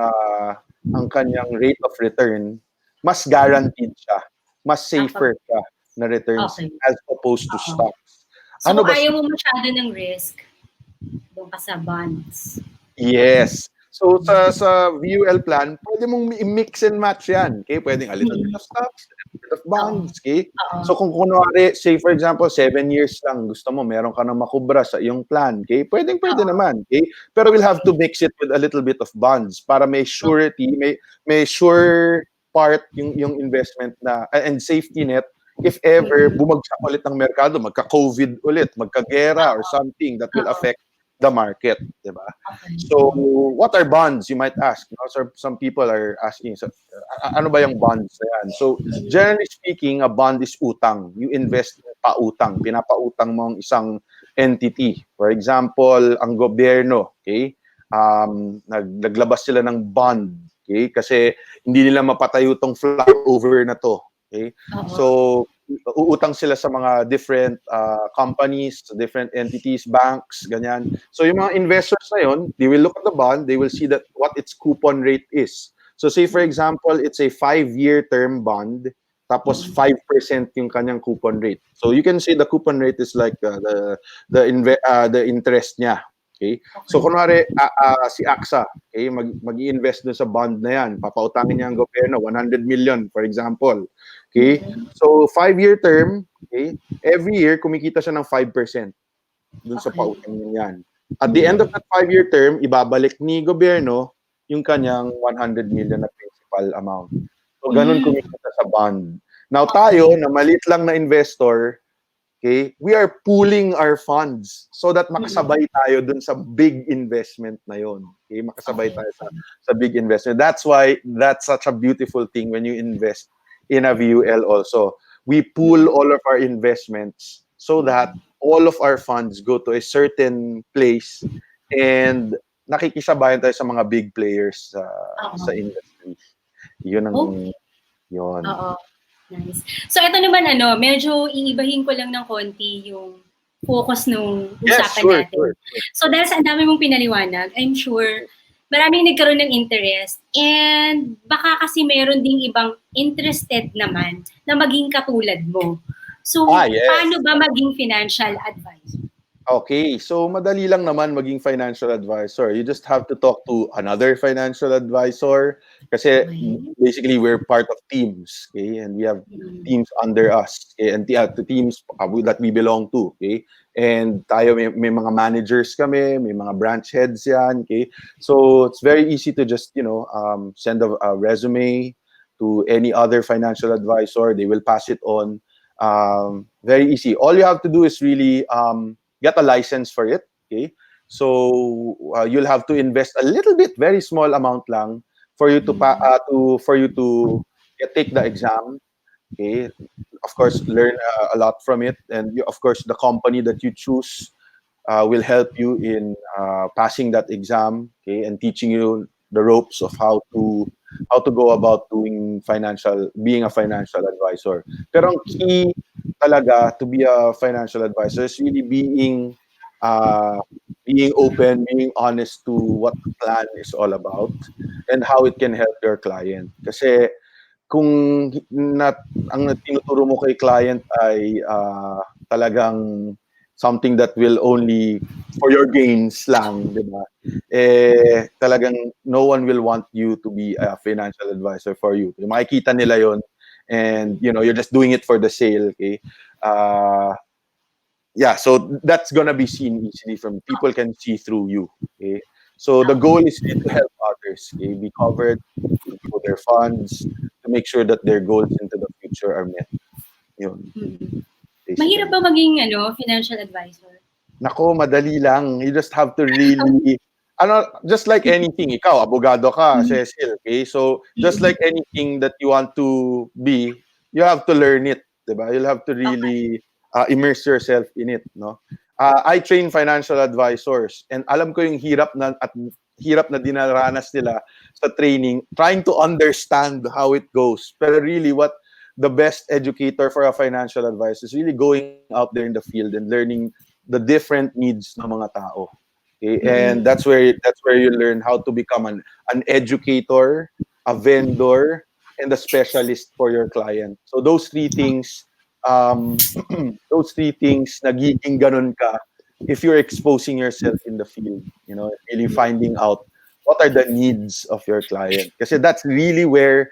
rate of return, mas guaranteed siya. Mas safer siya na returns as opposed to stocks. So kung ayaw mo masyado ng risk, doon ka sa bonds. Yes. So sa VUL plan, pwede mong i-mix and match yan. Okay? Pwedeng a little bit of stocks, a little bit of bonds. Okay? So kung kunwari, say for example, 7 years lang, gusto mo, meron ka na makubra sa iyong plan. Okay? Pwede naman. Okay? Pero we'll have to mix it with a little bit of bonds para may surety, may sure part yung investment na, and safety net, if ever bumagsak ulit ang merkado, magka-COVID ulit, magka-gera or something that will affect the market, diba? So, what are bonds, you might ask? So, some people are asking, so, ano ba yung bonds na yan? So, generally speaking, a bond is utang. You invest pautang. Pinapautang mo ang isang entity. For example, ang gobyerno, okay? Naglabas sila ng bond, okay? Kasi hindi nila mapatayo tong flyover na to, okay? So, uutang sila sa mga different companies, different entities, banks, ganyan. So yung mga investors na yun, they will look at the bond, they will see that what its coupon rate is. So say for example, it's a 5-year term bond, tapos 5% yung kanyang coupon rate. So you can say the coupon rate is like the interest niya. Okay? So kunwari si AXA, okay, mag-i-invest dun sa bond na yan, papautangin niya ang gobyerno 100 million for example. Okay? So 5-year term, okay? Every year kumikita siya ng 5% dun sa pautang niyan. At the end of that 5-year term, ibabalik ni gobyerno yung kanyang 100 million na principal amount. So ganun kumikita sa bond. Now tayo na maliit lang na investor, okay, we are pooling our funds so that makasabay tayo dun sa big investment na yon. Okay, makasabay tayo sa big investment. That's why that's such a beautiful thing when you invest in a VUL also. We pool all of our investments so that all of our funds go to a certain place and nakikisabayan tayo sa mga big players sa industry. Yun ang yun. Nice. So ito naman medyo iibahin ko lang ng konti yung focus nung usapan natin. Sure. So dahil sa ang dami mong pinaliwanag, I'm sure maraming nagkaroon ng interest and baka kasi meron ding ibang interested naman na maging katulad mo. So paano ba maging financial advisor? Okay, so madali lang naman maging financial advisor. You just have to talk to another financial advisor kasi Okay. basically we're part of teams, okay? And we have Mm. teams under us, okay? And the teams that we belong to, okay? And tayo may mga managers kami, may mga branch heads yan, okay? So it's very easy to just, send a resume to any other financial advisor. They will pass it on. Very easy. All you have to do is really get a license for it. Okay, so you'll have to invest a little bit, very small amount lang, for you to Mm. take the exam. Okay, of course, learn a lot from it, and of course, the company that you choose will help you in passing that exam, okay, and teaching you the ropes of how to go about being a financial advisor. Pero ang key talaga to be a financial advisor is really uh, being open, being honest to what the plan is all about and how it can help your client. Kasi kung ang tinuturo mo kay client ay talagang something that will only for your gains lang, 'di ba? Talagang no one will want you to be a financial advisor for you. Makikita nila 'yon and you're just doing it for the sale, okay? Uh, yeah, so that's gonna be seen easily from people can see through you, okay? So the goal is really to help others, okay? Be covered, to grow their funds, to make sure that their goals into the future are met. Yun, Mm. Mahirap basically. ba maging financial advisor? Nako, madali lang. You just have to really, just like anything, ikaw, abogado ka, Mm. Cecil, okay? So, just Mm. like anything that you want to be, you have to learn it, diba? You'll have to Okay. really immerse yourself in it, no? I train financial advisors and alam ko yung hirap na dinaranas nila sa training, trying to understand how it goes. Pero really, what the best educator for a financial advisor is really going out there in the field and learning the different needs ng mga tao. Okay? And Mm. that's where you learn how to become an educator, a vendor, and a specialist for your client. So those three things nagiging ganun ka if you're exposing yourself in the field, really finding out what are the needs of your client. Kasi that's really where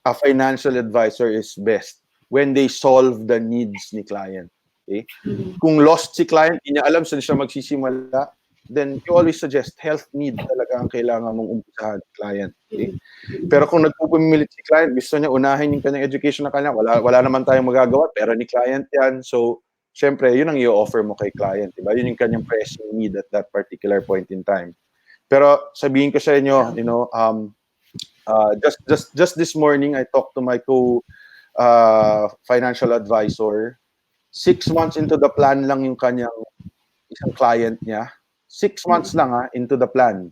a financial advisor is best when they solve the needs ni client. Okay? Mm. Kung lost si client, hindi niya alam saan siya magsisimula, then you always suggest health need talaga ang kailangan mong umpisahan client. Okay? Mm. Pero kung nagpupumilit si client, gusto niya unahin yung kanyang education na kanya, wala naman tayong magagawa, pero ni client yan. So, syempre, yun ang i-offer mo kay client. Diba? Yun yung kanyang pressing need at that particular point in time. Pero sabihin ko sa inyo, just this morning, I talked to my financial advisor. 6 months into the plan lang yung kanyang isang client niya. 6 months lang into the plan.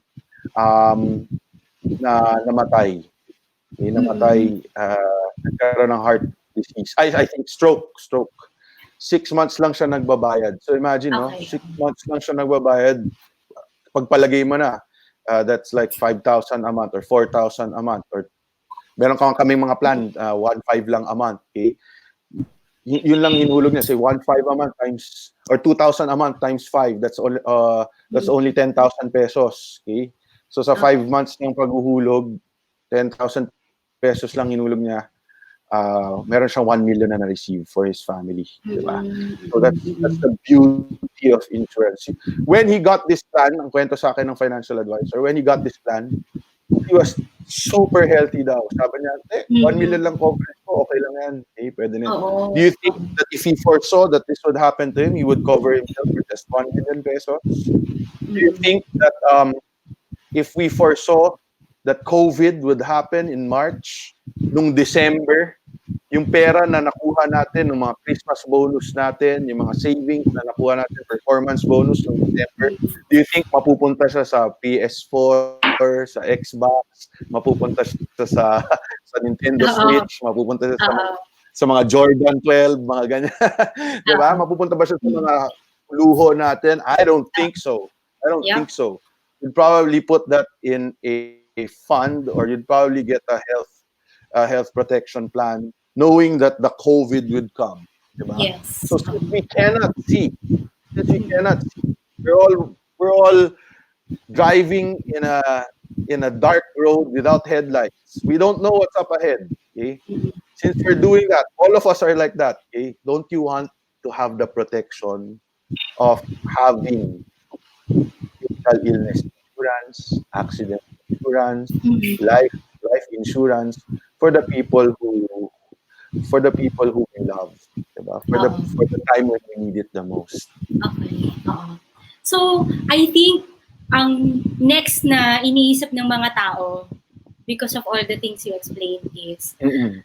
Na namatay. Mm. Namatay, nagkaroon ng heart disease. I think stroke. 6 months lang siya nagbabayad. So imagine, no? Okay. 6 months lang siya nagbabayad. Pagpalagay mo na, that's like 5,000 a month or 4,000 a month or meron kaming mga plan, 1,500 lang a month, okay? Yun lang hinulog niya, say 1,500 a month times or 2,000 a month times 5, that's only 10,000 pesos, okay? So sa 5 Okay. months ng paghuhulog, 10,000 pesos lang hinulog niya. Meron siyang 1 million na na-receive for his family, di ba? So that's the beauty of insurance. When he got this plan, ang kwento sa akin ng financial advisor, when he got this plan, he was super healthy daw. Sabi niya, 1 million lang coverage ko, okay lang yan. Pwede na yan. Oo. Do you think that if he foresaw that this would happen to him, he would cover himself for just 1 million pesos? Do you think that if we foresaw that COVID would happen in March, nung December, yung pera na nakuha natin, yung mga Christmas bonus natin, yung mga savings na nakuha natin, performance bonus noong December, do you think mapupunta siya sa PS4, sa Xbox, mapupunta siya sa Nintendo Switch, Oo. mapupunta siya Oo. sa mga Jordan 12, mga ganyan. 'Di ba? Oo. Mapupunta ba siya sa mga luho natin? I don't think so. I don't Yep. think so. You'd probably put that in a fund or you'd probably get a health protection plan knowing that the COVID would come, 'di ba? Yes. So since we cannot see Since we cannot see, we're all driving in a dark road without headlights. We don't know what's up ahead. Okay? Since we're doing that, all of us are like that. Okay? Don't you want to have the protection of having critical illness insurance, accident insurance, life insurance for the people who we love, diba? For the time when we need it the most. Okay, oo. So, I think ang next na iniisip ng mga tao because of all the things you explained is, Mm-mm.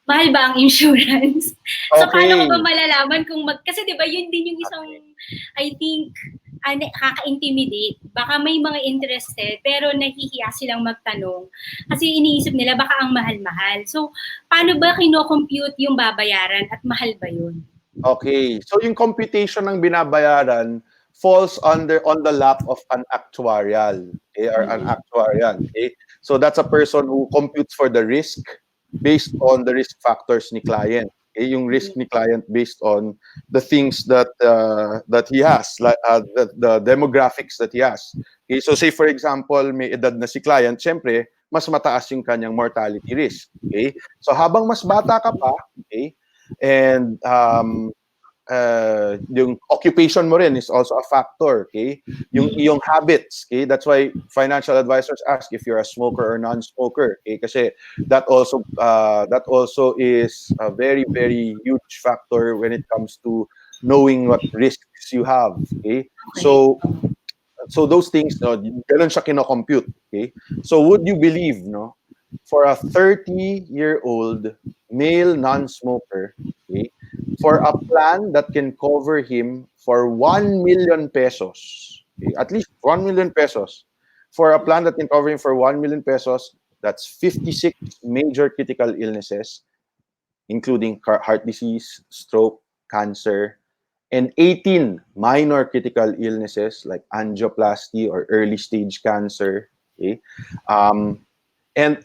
mahal ba ang insurance? So, paano ko ba Okay. malalaman kung kasi 'di ba yun din yung isang Okay. I think nakaka-intimidate. Baka may mga interested pero nahihiya silang magtanong kasi iniisip nila baka ang mahal-mahal. So, paano ba kino-compute yung babayaran at mahal ba yun? Okay. So yung computation ng binabayaran falls on the lap of an actuarial. Okay, or an actuarian. Okay. So that's a person who computes for the risk based on the risk factors ni client. Okay, yung risk ni client based on the things that he has, like the demographics that he has. Okay, so say for example, may edad na si client, syempre mas mataas yung kanyang mortality risk. Okay? So habang mas bata ka pa, okay, and yung occupation mo rin is also a factor, okay? Yung iyong habits, okay? That's why financial advisors ask if you're a smoker or non-smoker, okay? Kasi that also is a very very huge factor when it comes to knowing what risks you have, okay? So those things, no, ganun siya kino-compute, okay? So would you believe, no, for a 30-year-old male non-smoker, okay, for a plan that can cover him for 1 million pesos, okay, at least 1 million pesos, for a plan that can cover him for 1 million pesos, that's 56 major critical illnesses, including heart disease, stroke, cancer, and 18 minor critical illnesses like angioplasty or early stage cancer. Okay? And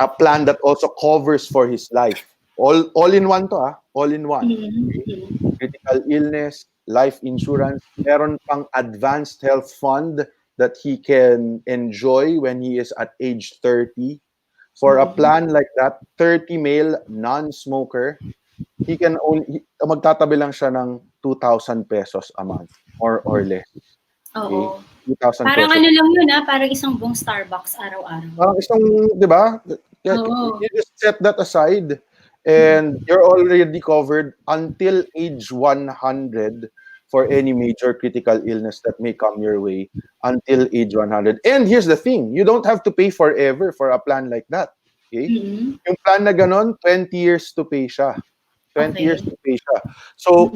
a plan that also covers for his life. All in one to, all in one. Okay? Critical illness, life insurance, meron pang advanced health fund that he can enjoy when he is at age 30. For a plan like that, 30 male non-smoker, he can only magtatabi lang siya ng 2,000 pesos a month or less. Okay? Oo. 2,000 Parang pesos. ano lang yun parang isang buong Starbucks araw-araw. Parang isang, di ba? Oo. You just set that aside and you're already covered until age 100 for any major critical illness that may come your way until age 100. And here's the thing, you don't have to pay forever for a plan like that. Okay? Yung plan na ganon, 20 years to pay siya. 20 Okay. years to pay siya. So,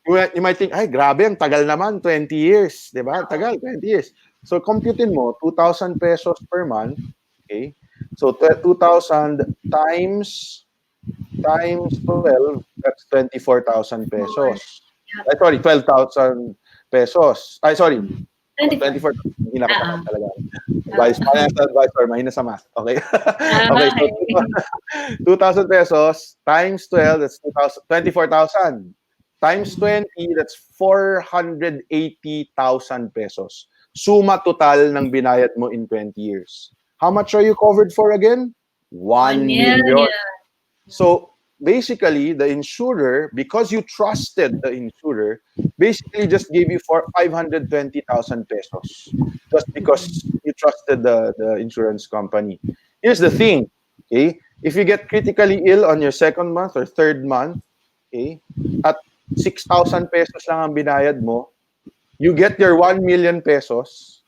you might think, ay, grabe, ang tagal naman, 20 years. Di ba? Tagal, 20 years. So, computein mo, 2,000 pesos per month. Okay? So, 2,000 times 12, that's 24,000 pesos. Ay, sorry, 12,000 pesos. Ay, sorry, 24. Hindi nakatapat talaga. Financial advisor, mahina sa math. Okay? Okay, so 2,000 pesos times 12, that's 24,000. Times 20, that's 480,000 pesos. Suma total ng binayad mo in 20 years. How much are you covered for again? 1 million. So basically, the insurer, because you trusted the insurer, basically just gave you for 520,000 pesos just because you trusted the insurance company. Here's the thing, okay? If you get critically ill on your second month or third month, okay, at 6,000 pesos lang ang binayad mo, you get your 1 million pesos,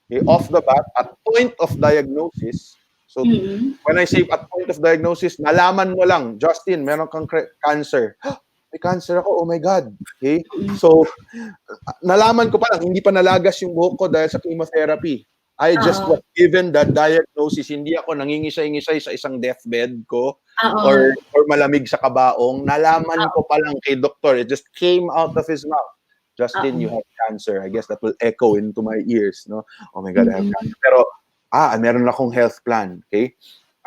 okay, off the bat at point of diagnosis. So, when I say at point of diagnosis, nalaman mo lang, Justin, meron kang cancer. May cancer ako, oh my God. Okay? So, nalaman ko pa lang, hindi pa nalagas yung buhok ko dahil sa chemotherapy. I just was given that diagnosis. Hindi ako nangingisay-ngisay sa isang deathbed ko or malamig sa kabaong. Nalaman ko pa lang kay doktor. It just came out of his mouth. Justin, you have cancer. I guess that will echo into my ears. No? Oh my God, I have cancer. Pero, meron akong health plan. Okay?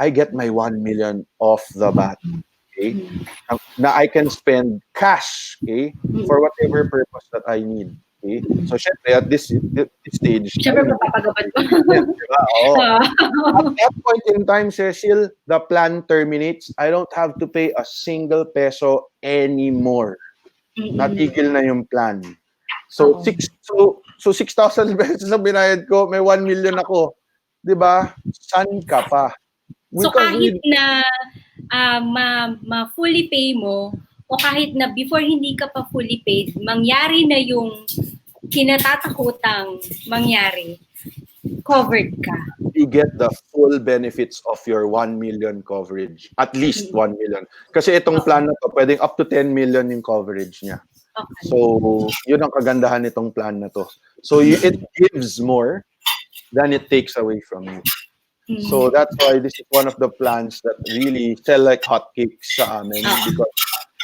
I get my 1 million off the bat. Okay? Na I can spend cash, okay, for whatever purpose that I need. Okay? So, syempre, at this stage, I Siyempre, really papapagapan ko. yes, di ba? Oo. At Oo. that point in time, Cecil, the plan terminates. I don't have to pay a single peso anymore. Mm-mm. Natigil na yung plan. So Oo. 6,000 pesos na binayad ko, may 1 million ako. 'Di ba? San ka pa? So Because kahit na fully pay mo, o kahit na before hindi ka pa fully paid, mangyari na yung kinatatakutang mangyari, covered ka. you get the full benefits of your 1 million coverage. At least 1 million. Kasi itong Oo. plan na to, pwedeng up to 10 million yung coverage niya. Okay. So, yun ang kagandahan nitong plan na to. So, it gives more than it takes away from you. So, that's why this is one of the plans that really sell like hotcakes sa amin because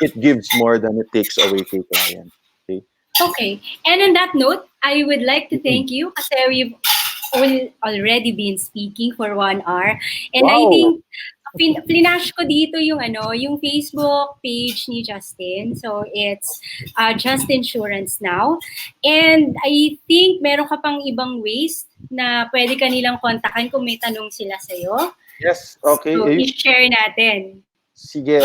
it gives more than it takes away kay client. Okay? Okay. And on that note, I would like to thank you kasi we've already been speaking for 1 hour. And I Wow! think flinash ko dito yung yung Facebook page ni Justin. So it's Just Insurance Now. And I think meron ka pang ibang ways na pwede ka nilang kontakan kung may tanong sila sa'yo. Yes, okay. So i-share natin. Sige.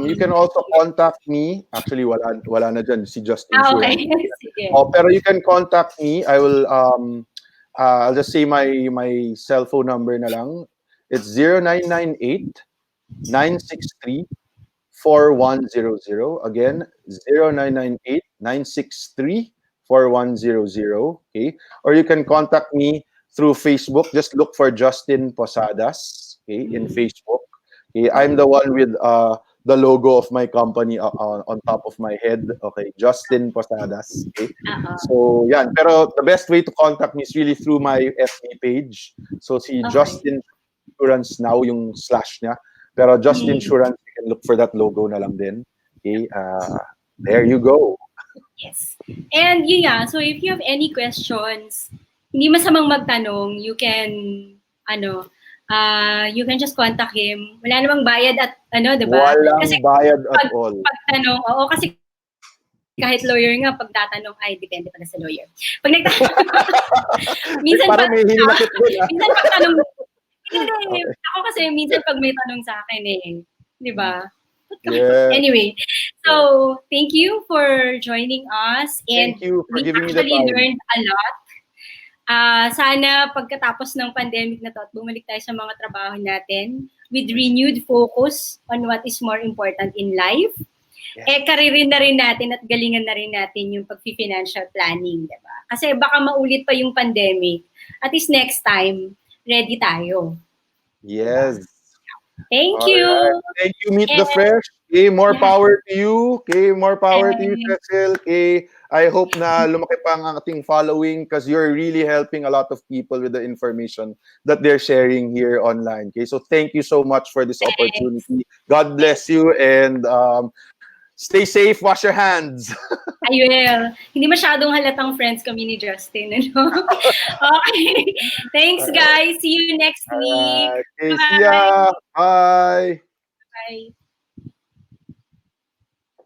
You can also contact me. Actually, wala na dyan si Just Okay. Insurance. Sige. Pero you can contact me. I will I'll just say my cell phone number na lang. It's 0998 963 4100. Again, 0998 963 4100. Okay? Or you can contact me through Facebook. Just look for Justin Posadas, okay, in Facebook. Okay? I'm the one with the logo of my company on top of my head. Okay, Justin Posadas. Okay. So, yan. Pero the best way to contact me is really through my FB page. So, si Justin Insurance Now yung slash niya. Pero Justin Insurance, you can look for that logo na lang din. Okay. There you go. Yes. And yun nga, so if you have any questions, hindi masamang magtanong, you can you can just contact him. Wala namang bayad at di ba? Walang bayad at all. Pagtanong, oo, kasi kahit lawyer nga, pag tatanong, ay, depende pala sa lawyer. Pag nagtatanong, minsan parang may hinanakit doon. Minsan pag tanong, hindi, ako kasi minsan pag may tanong sa akin di ba? Yeah. Anyway, so thank you for joining us, and Thank you for giving me the actually time. learned a lot. Sana pagkatapos ng pandemic na to at bumalik tayo sa mga trabaho natin with renewed focus on what is more important in life. Yeah. Karirin na rin natin at galingan na rin natin yung pag-financial planning, diba? Kasi baka maulit pa yung pandemic. At least next time, ready tayo. Yes. Diba? Thank all you. Right. Thank you, Meet the Fresh. Okay, more power to you. Okay, more power to you, Cecil. Okay, I hope na lumaki pa ang ating following because you're really helping a lot of people with the information that they're sharing here online. Okay, so thank you so much for this opportunity. God bless you and stay safe. Wash your hands. I will. Hindi masyadong halatang friends kami ni Justin. Okay. Thanks, guys. See you next week. Okay, see ya. Bye. Bye.